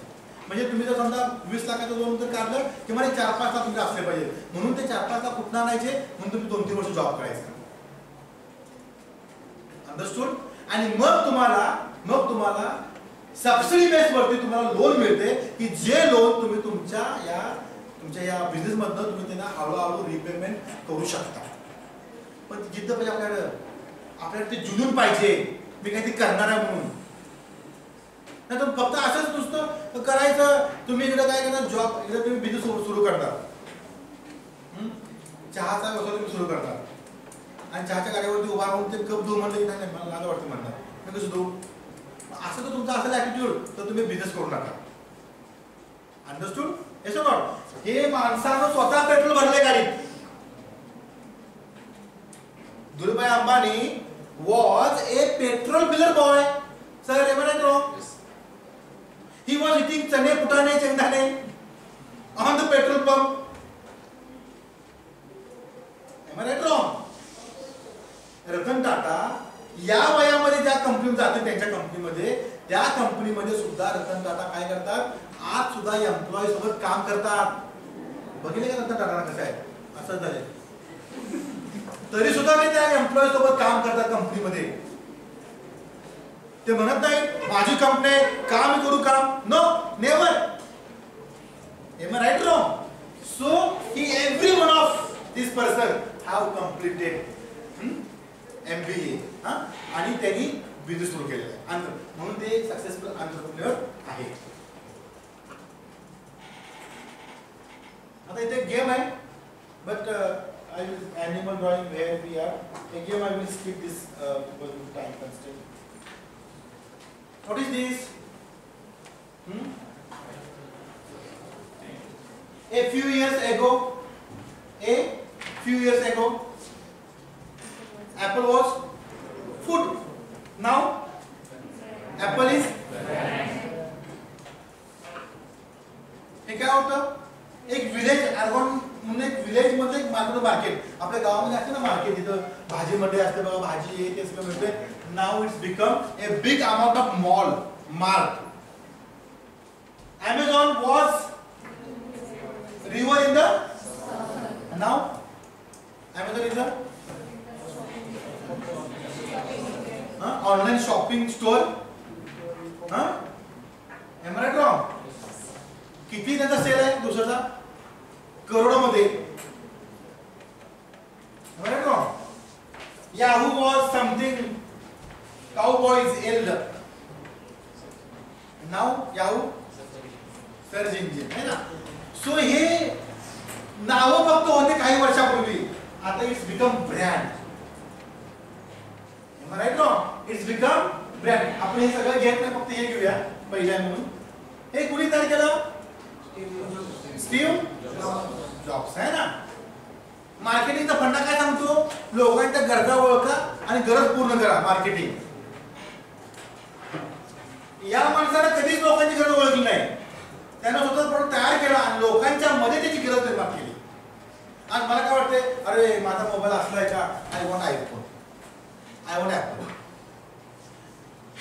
म्हणजे तुम्ही जर समजा 20 लाखाचं लोन जर काढलं किंवा 4-5 लाख तुमचे असले पाहिजे, म्हणून ते 4-5 लाख कुठं आणायचे, म्हणून तुम्ही 2-3 वर्ष जॉब करायचा. अंडरस्टूड. आणि मग तुम्हाला सबसिडी बेस वरती तुम्हाला लोन मिळते की जे लोन तुम्ही तुमच्या या बिझनेस मधनं तुम्ही त्यांना हळूहळू रिपेमेंट करू शकता. पण जिद्द पाहिजे आपल्याला ते जुनून पाहिजे, मी काहीतरी करणार आहे म्हणून. नाही तर फक्त असंच नुसतं करायचं. तुम्ही इकडे काय करणार, जॉब इकडे तुम्ही बिझनेस सुरू करता, चहाचा व्यवसाय तुम्ही सुरू करता आणि चहाच्या गाड्यावरती उभा राहून ते कप धुवून म्हणलं की नाही मला लाज वाटतं म्हणणार, मी कसं धुवू. असं तर तुमचा असेल ऍटिट्यूड तर तुम्ही बिझनेस करू नका. अंडरस्टूड. Yes not. हे माणसानं स्वतः पेट्रोल भरले गाडीत. Dhirubhai Ambani was a petrol biller boy. Sir, am I right wrong? Yes. He was eating chane, putane, chendane on the petrol pump. Am I right wrong? Ratan Tata या वयामध्ये ज्या कंपनीत जाते त्यांच्या कंपनीमध्ये, त्या कंपनीमध्ये सुद्धा रतन टाटा काय करतात, आज सुद्धा एम्प्लॉई सोबत काम करतात. बघितले का रतन टाटा कसं आहे, असं झालंय. तरी सुद्धा ते त्या एम्प्लॉई सोबत काम करतात कंपनीमध्ये. ते म्हणत नाही माझी कंपनी काम करू काम. No, never. Am I right wrong? So he every one of this person have completed MBA आणि त्यांनी बिझनेस सुरू केलेला आहे. म्हणून ते सक्सेसफुल एंटरप्रेन्योर आहे. आता इथे गेम आहे, but I will animal drawing where we are. Again, I will skip this because of time constraint. What is this? A few years ago, apple was food. Now, apple is. हे काय होतं? एक village urban म्हणून एक village मध्ये एक market आपल्या गावामध्ये असते ना, मार्केट तिथं भाजी मंडई असते बघा, भाजी हे ते सगळं मिळते. Now it's become a big amount of mart. Amazon was river in the, now Amazon is a online shopping store. Am I right wrong? किती त्यांचा सेल आहे दिवसाचा? करोडोमध्ये. Right wrong? Yahoo was something cowboys elder. Now Yahoo search engine है ना. So हे नाव फक्त होते काही वर्षापूर्वी, आता it's become brand. Right wrong? It's become brand. आपण हे सगळं घेत नाही, फक्त हे घेऊया पहिल्या म्हणून. हे कुणी तयार केलं? स्टीव्ह जॉब्स है ना. मार्केटिंगचा फंडा काय सांगतो? लोकांच्या गरजा ओळखा आणि गरज पूर्ण करा. मार्केटिंग. या माणसाने कधीच लोकांची गरज ओळखली नाही. त्यानं स्वतः प्रोडक्ट तयार केला आणि लोकांच्या मध्ये त्याची गरज निर्माण केली. आज मला काय वाटते, अरे माझा मोबाईल असलाय का, I want iPhone, I want apple.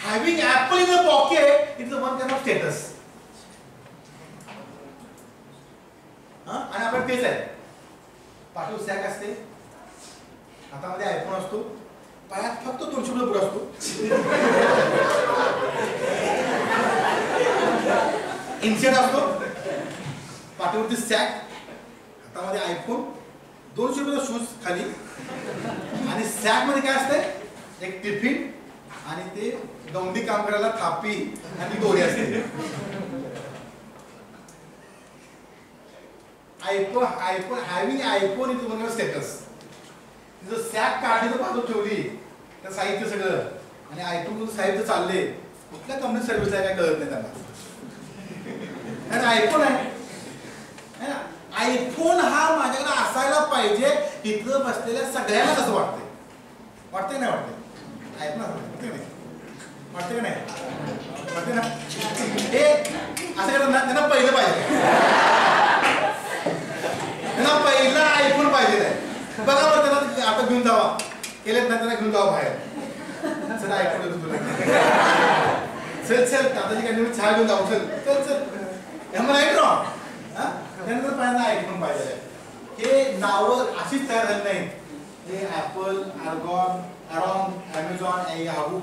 Having apple in the pocket is one kind of status. आणि आपण तेच आहे. पाठीवर सॅक असते, हातामध्ये आयफोन असतो, पायात फक्त 200 रुपये बुड असतो, इन्सेट असतो, पाठीवरती सॅक, हातामध्ये आयफोन, 200 रुपये शूज खाली, आणि सॅक मध्ये काय असते? एक टिफिन आणि ते गौंडी काम करायला थापी आणि दोरी असते. IPhone having iPhone is one of status. जर सॅक काढली तर बाजू ठेवली तर साहित्य सगळं, आणि आयफोन साहित्य चालले, कुठल्या कंपनी सर्व्हिस आहे काय कळत नाही त्यांना. आणि आयफोन आहे ना. आयफोन हा माझ्याकडे असायला पाहिजे, इथं बसलेल्या सगळ्यांना कसं वाटतंय? वाटतंय नाही वाटतंय? आयफोन वाटते नाही, वाटते का नाही? वाटते ना. हे असं करतात, त्यांना पहिलं पाहिजे, त्यांना पहिला आयफोन पाहिजे आहे. बघा बरं, त्यांना आता घेऊन जावा, केलेत ना, त्यांना घेऊन जावा बाहेर. चल ऐकू देतो तुला. चल चल दादाजी कंटिन्यू चहा घेऊन जाऊ. चल चल चल एम राईट रॉंग. त्यानंतर पहिल्यांदा ऐकून पाहिजे. हे नावं अशीच तयार झाली नाहीत. हे ॲपल, ॲरॉन, ॲमेझॉन, याहू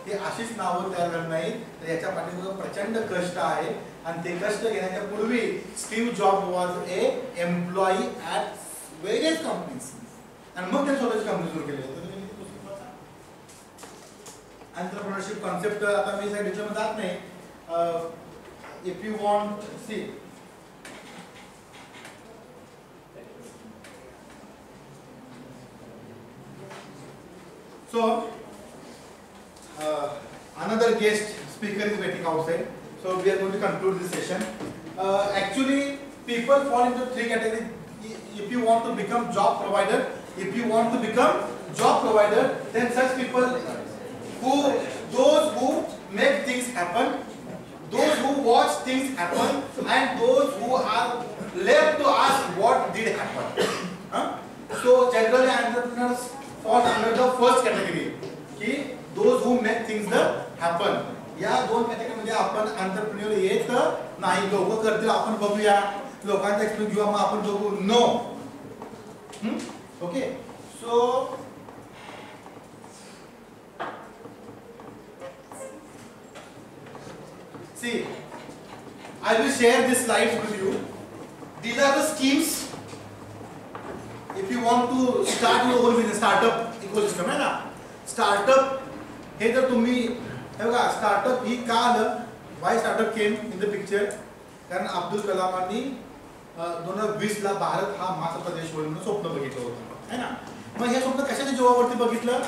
हे अशीच नावं तयार झाली नाहीत. तर याच्या पाठीमागे प्रचंड कष्ट आहे. आणि ते कष्ट घेण्याच्या पूर्वी Steve job was a employee at various companies आणि मग त्यांनी स्वतःची कंपनी सुरू केली. एंटरप्रेन्योरशिप कॉन्सेप्ट आता मी डिटेलमध्ये जात नाही. If you want see so another guest speaker is waiting outside, so we are going to conclude this session. Actually people fall into three categories. If you want to become job provider, then such people those who make things happen, those who watch things happen, and those who are left to ask what did happen. So generally entrepreneurs fall under the first category, की those who make things happen. या दोन category मध्ये आपण entrepreneur येत नाही. लोक करतील आपण बघूया, लोकांचा एक्सपिरियन्स घेऊ, मग आपण बघू. No. Okay. So see, I will share these slides with you. These are the schemes if you want to start your own business. Startup ecosystem है ना. Startup हे जर तुम्ही हे बघा, स्टार्टअप ही का आलं, Y startup came in the picture, कारण अब्दुल कलामांनी 2020 ला भारत हा महासत्ता देश होईल म्हणून स्वप्न बघितलं होतं है ना. मग हे स्वप्न कशाच्या जीवावरती बघितलं,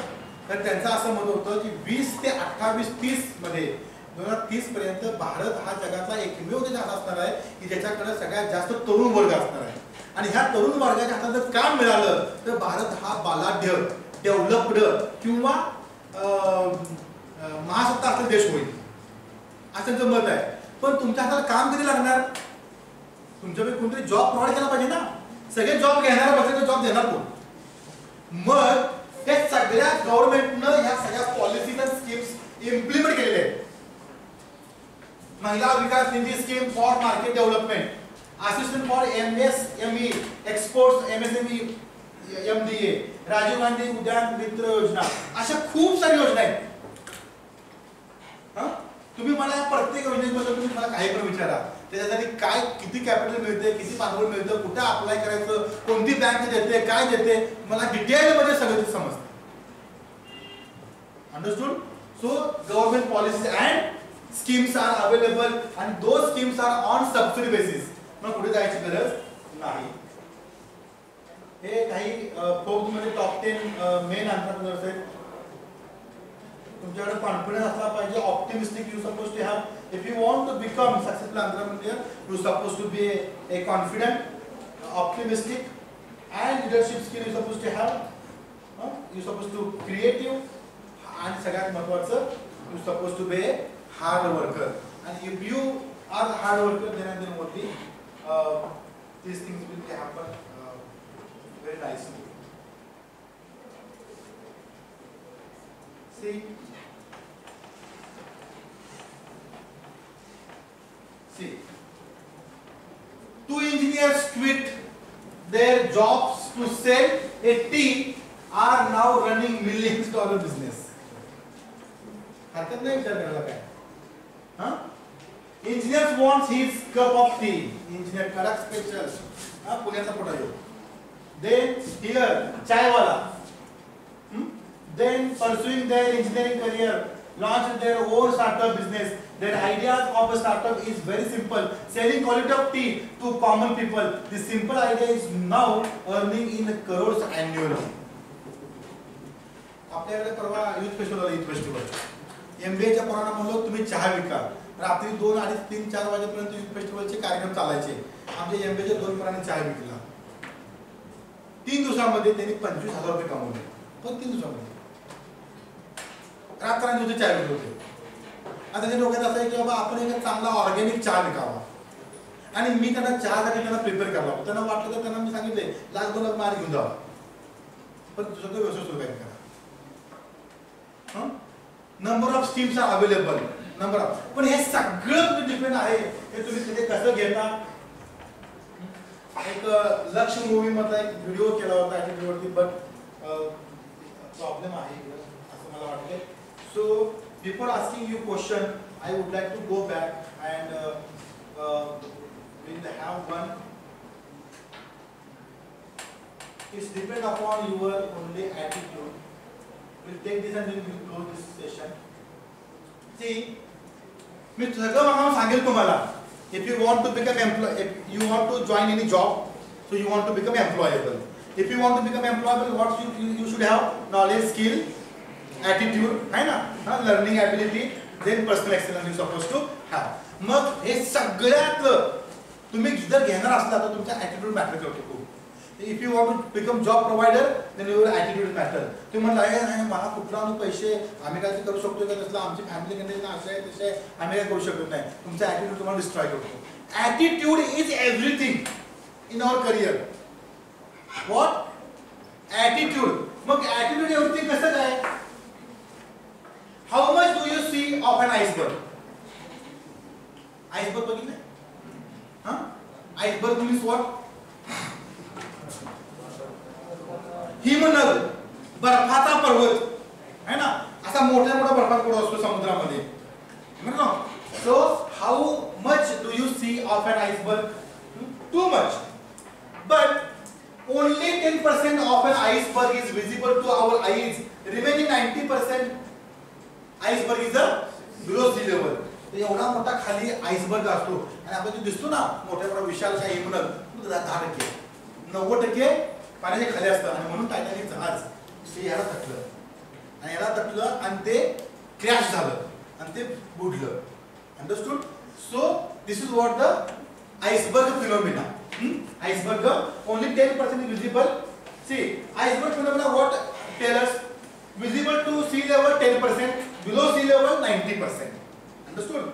तर त्यांचं असं मत होतं की 20 ते 28-30 मध्ये 2030 पर्यंत भारत हा जगातला एकमेव देश असणार आहे की ज्याच्याकडे सगळ्यात जास्त तरुण वर्ग असणार आहे. आणि ह्या तरुण वर्गाच्या हातात जर काम मिळालं तर भारत हा बालाढ्य, डेव्हलप्ड किंवा महासत्ता असलेला देश होईल असं त्यांचं मत आहे. पण तुमच्या हाताला काम कधी लागणार, तुमच्यापैकी कोणतरी जॉब प्रोव्हाइड केला पाहिजे ना. सगळे जॉब घेणार बसले तर जॉब देणार कोण. मग हे सगळ्या गव्हर्नमेंटनं ह्या सगळ्या पॉलिसीज आणि स्कीम्स इम्प्लिमेंट केलेल्या आहेत. महिला विकास निधी scheme for market development, assistant for MSME exports, MSME MDA, Rajiv Gandhi उद्यान मित्र योजना, अशा खूप सारी योजना आहेत. तुम्ही मला प्रत्येक योजनेबद्दल तुम्ही मला काही पण विचारा, त्याच्यासाठी काय किती कॅपिटल मिळते, किती भांडवल मिळतं, कुठे अप्लाय करायचं, कोणती बँक देते, काय देते, मला डिटेल मध्ये सगळं ते समजतं. Understood. So government policies and schemes are available आणि those schemes are on subsidy basis. मग पुढे जायची गरज नाही. हे काही फोर्ब्स मध्ये टॉप 10 मेन एंटरप्रेन्योर्स आहेत. तुमच्याकडे कॉन्फिडन्स असला पाहिजे. Optimistic you suppose to have. If you want to become successful entrepreneur you suppose to be a confident, optimistic and leadership skill you suppose to have. You suppose to creative आणि सगळ्यात महत्त्वाचं you suppose to be a hard worker. आणि if you are hard worker then only these things will happen very nicely. See, two engineers quit their jobs to sell a tea, are now running $millions business. हरकत नाही विचार करायला काय. हाँ? Engineers wants his cup of tea. Engineer Karak special. हाँ, पुण्याचा पोटा येऊ. Then here चाय वाला. Then pursuing their engineering career, launched their own startup business. Their ideas of a startup is very simple: selling quality of tea to common people. This simple idea is now earning in crores annually. आपल्याकडे परवा youth festival MBA च्या पोरांना म्हणलो तुम्ही चहा विका. रात्री 2, 2:30, 3, 4 वाजेपर्यंत यूथ फेस्टिवलचे कार्यक्रम चालायचे. आमच्या MBA च्या 2 पोरांनी चहा विकला. 3 दिवसांमध्ये त्यांनी 25,000 रुपये कमवले. पण 3 दिवसांमध्ये रात्रांदिवशी चहा विकत होते. आता ते डोक्यात असं आहे की बाबा आपण एक चांगला ऑर्गॅनिक चहा विकावा. आणि मी त्यांना चहासाठी त्यांना प्रिपेअर करला. त्यांना वाटलं तर त्यांना मी सांगितले 1,00,000-2 लाख मार घेऊन जावा, पण तुझं तो व्यवसाय सुरू काय करा. Number of streams are available, number of, पण हे सगळं डिपेंड आहे हे तुम्ही ते कसं घेता. एक लक्ष मूवी मधला एक व्हिडिओ केला होता ॲटिट्यूडवरती, बट प्रॉब्लेम आहे असं मला वाटते. So before asking you question I would like to go back and we'll have one. It's depend upon your only attitude. We'll take this and then we'll close this session. See, मी सगळं मला सांगेल तुम्हाला. If you want to become if you want to join any job, so you want to become employable. If you want to become employable, what you should have knowledge, skill, attitude, है ना? Learning ability, then personal excellence you supposed to have. मग हे सगळ्यात तुम्ही जर घेणार असला तर तुमचा ॲटिट्यूड मॅटर करतो खूप. If you want to become job provider then your attitude matter. तुम्ही म्हणता आहे मला कुठला आणू पैसे, आम्ही काय करू शकतो का, तसलं आमची फॅमिली कंडिशन असं आहे तसे आम्ही काय करू शकत नाही. तुमचा ॲटिट्यूड तुम्हाला डिस्ट्रॉय करतो. Attitude is everything in our career. What attitude. मग ॲटिट्यूड एव्हरीथिंग कसं काय. How much do you see of an iceberg. Iceberg बघितलं. Iceberg means what. हिमनग, बर्फाचा पर्वत है ना, असा मोठ्या मोठा बर्फाचा पर्वत असतो समुद्रामध्ये. So how much do you see of an iceberg. Too much. But only 10% of an iceberg is visible to our eyes. Remaining 90% iceberg is below sea level. एवढा मोठा खाली आइसबर्ग असतो आणि आपण जो दिसतो ना मोठ्या मोठा विशाल काय हिमनग, 10%, 90% पाण्याच्या खाली असतं. आणि म्हणून टायटॅनिक जहाज ते याला तटलं आणि याला तटलं आणि ते क्रॅश झालं आणि ते बुडलं. Understood. So this is what the iceberg phenomena. Iceberg only 10% is visible. See iceberg phenomena what tell us. Visible to sea level 10%, below sea level 90%. Understood?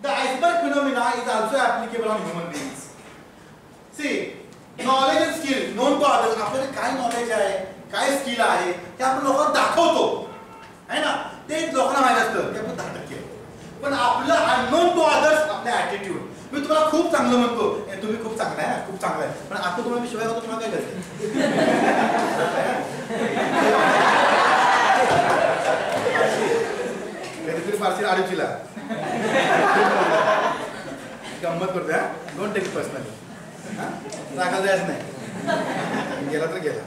The iceberg phenomena is also applicable on human beings. See, knowledge and skill known to others. आपल्याला काय knowledge आहे, काय skill आहे ते आपण लोकांना दाखवतो है ना. ते लोकांना माहित असतं ते आपण 10%. पण आपलं अननोन टू अदर्स आपलं ॲटिट्यूड. मी तुम्हाला खूप चांगलं म्हणतो, तुम्ही खूप चांगला आहे, खूप चांगला आहे, पण आता तुम्हाला मी शिवाय होतो तुम्हाला काय कधीतरी पार्सल आडूचीला गंमत करतो. Don't take personally. रागाला जायचं नाही, गेला तर गेला.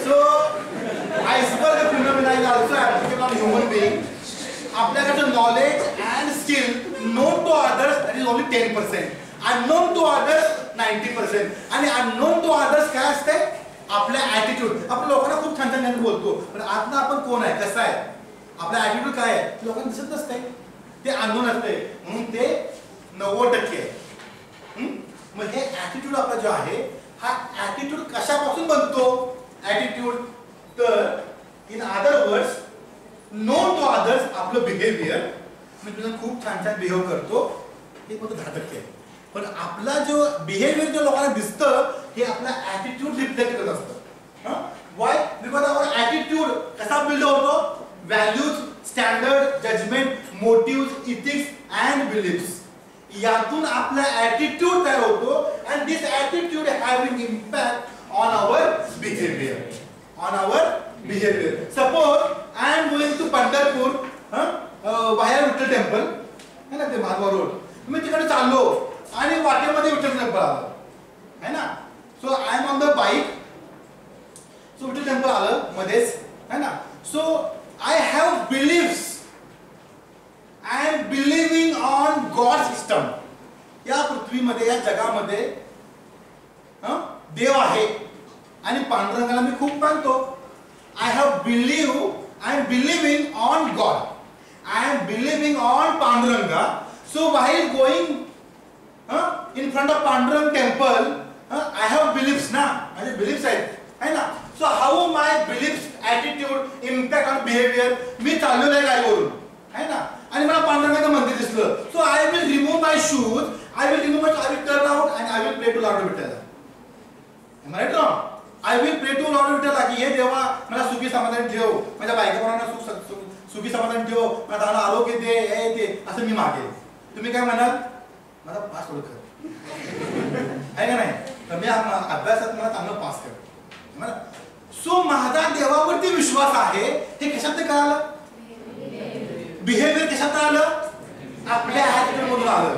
So iceberg phenomena is also applicable on human being. आपल्याकडचं knowledge and skill known to others that is only 10%. Unknown to others 90%. आणि अननोन टू अदर्स काय असते आपल्या ॲटिट्यूड. आपण लोकांना खूप छान छान बोलतो पण आतनं आपण कोण आहे, कसं आहे, आपला ॲटिट्यूड काय आहे लोकांना दिसत नसते. ते अननोन असते म्हणून ते 90% आहे. मग हे ॲटिट्यूड आपला जो आहे हा ॲटिट्यूड कशापासून बनतो. ॲटिट्यूड तर in other words known to others आपलं बिहेवियर. मी तुला खूप छान छान बिहेव करतो हे फक्त 10% आहे. पण आपला जो बिहेवियर जो लोकांना दिसतं हे आपला ॲटिट्यूड रिफ्लेक्ट करत असतं. वाय. बिकॉज आवर ॲटिट्यूड कसा बिल्ड होतो. Values, standard, judgement, motive, ethics and beliefs यातून आपला ॲटिट्यूड तयार होतो. And this attitude having impact on our behaviour. On our behaviour. Suppose I am going to Pandharpur बाहेर Vitthal temple है ना, ते महाद्वार रोड. मी तिकडे चाललो आणि वाटेमध्ये विठ्ठल टेम्पल आलं है ना. So I am on the bike. So Vitthal temple आलं मध्येच है ना. So I have believes. I am believing on God system. या पृथ्वीमध्ये या जगामध्ये देव आहे आणि पांडुरंगाला मी खूप मानतो. I have believe. I am believing on God. I am believing on Panduranga. So while going in front of Pandurang temple, I have beliefs ना, माझे beliefs आहेत है ना. So how my beliefs, attitude impact on behavior. मी चाललेलो आहे गाडीवरून है ना आणि मला पांडुरंगाचं मंदिर दिसलं. So I will remove my shoes, I will turn out and I will pray to Lord Vittala. Am I right wrong? I will pray to Lord विठ्ठला की हे देवा मला सुखी समाधान ठेव, माझ्या बायकोपणाला सुखी समाधान ठेव, मला चांगलं आरोग्य दे, हे दे, असं मी मागेल. तुम्ही काय म्हणाल? मला पास थोडं कर. आहे का नाही? तर मी अभ्यासात मला चांगलं पास कर. सो माझा देवावरती विश्वास आहे. हे कशात कळालं? बिहेवियर कशात आलं? आपल्या ऍटिट्यूड मधून आलं.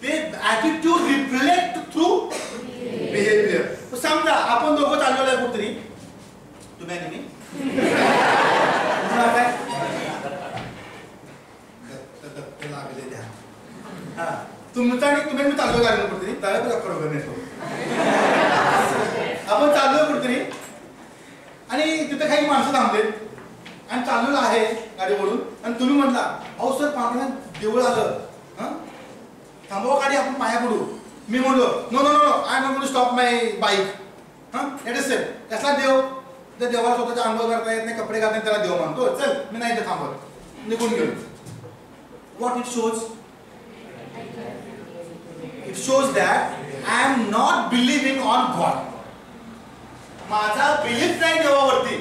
ते ऍटिट्यूड रिफ्लेक्ट थ्रू बिहेवियर. समजा आपण दोघं चाललेलो आहे कुठतरी, तुम्ही आणि मी लागले द्या. हा तुमचा आणि तुम्ही मी चाललो गाडी कुठतरी बरोबर नेतो. आपण चाललोय कुठतरी आणि तिथे काही माणसं थांबलेत आणि चाललेलं आहे गाडीवरून आणि तुम्ही म्हटला अहो सर पाण्यात देऊळ आलं, थांबवा गाडी आपण पाया पडू. मी म्हणलो no no no I am not going to stop my bike. It is set. कसला देव? त्या देवाला स्वतःच्या अंघोळ करता येत नाही, कपडे घालता त्याला देव मानतो. चल मी नाही इथे थांबत, निघून गेलो. What it shows? It shows that I am not believing on God. माझा बिलीफ नाही देवावरती.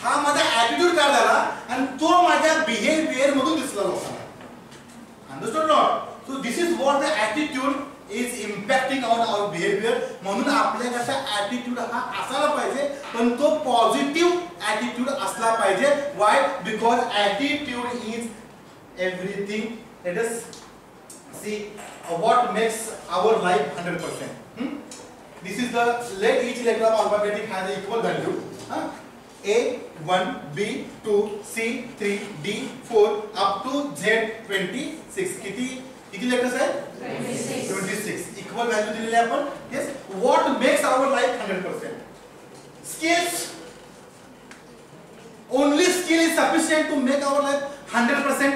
हा माझा ऍटिट्यूड काय झाला आणि तो माझ्या बिहेवियर मधून दिसला लोकांना. Understand not? So this is what the attitude is impacting on our behaviour. म्हणून आपल्याकडचा ऍटिट्यूड हा असायला पाहिजे, पण तो पॉझिटिव्ह ऍटिट्यूड असला पाहिजे. Why? Because attitude is everything. Let us see what makes our life 100%. This is the let each letter of alphabetic has an equal value. A 1 B 2 C 3 D 4 up to Z 26. किती letters आहेत? 26. Equal value दिलेली आहे आपण. Yes. What makes our life 100%? Skills. Only skill is sufficient to make our life 100%.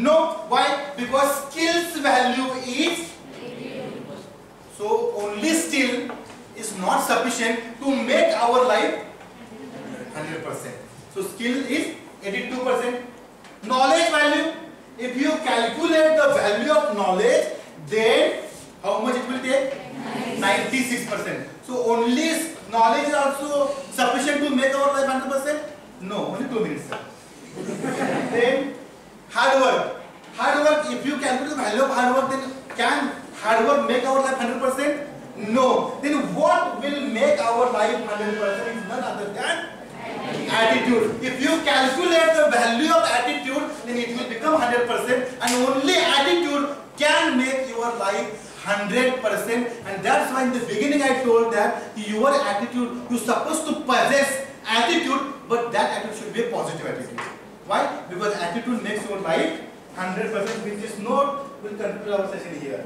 No. Why? Because skills value is. So only skill is not sufficient to make our life 100%. So skill is 82%. Knowledge value, if you calculate the value of knowledge, then how much it will take? 96%. So only knowledge is also sufficient to make our life 100%? No, only 2 minutes. Then hard work. Hard work, if you calculate the value of hard work, then can hard work make our life 100%? No. Then what will make our life 100% is none other than attitude. If you calculate the value of attitude, then it will become 100%, and only attitude can make your life 100%. And that's why in the beginning I told that your attitude, you're supposed to possess attitude, but that attitude should be a positive attitude. Why? Because attitude makes your life 100%. With this note, we'll conclude our session here.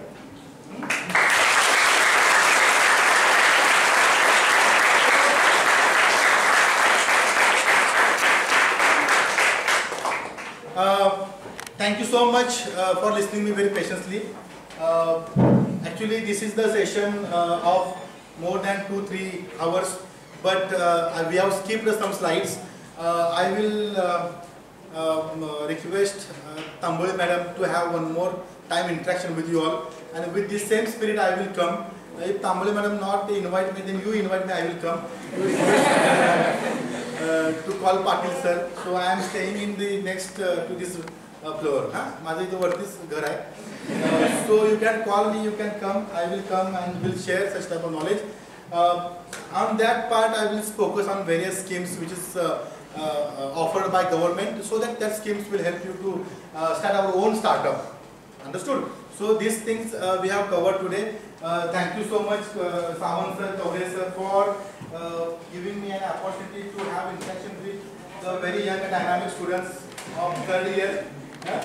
Thank you so much for listening me very patiently. Actually, this is the session of more than 2-3 hours, but we have skipped some slides. I will request Tamboli madam to have one more time interaction with you all, and with this same spirit I will come. If Tamboli madam not invite me, then you invite me, I will come. To call Patil sir. So I am staying in the next to this floor. माझं इथं वरतीच घर आहे. So you can call me, you can come, I will come and will share such type of knowledge. On that part I will focus on various schemes which is offered by government, so that schemes will help you to start our own startup. Understood? So these things we have covered today. Thank you so much Samant sir, Chaudhary sir, for giving me an opportunity to have interaction with the very young and dynamic students of 3rd year.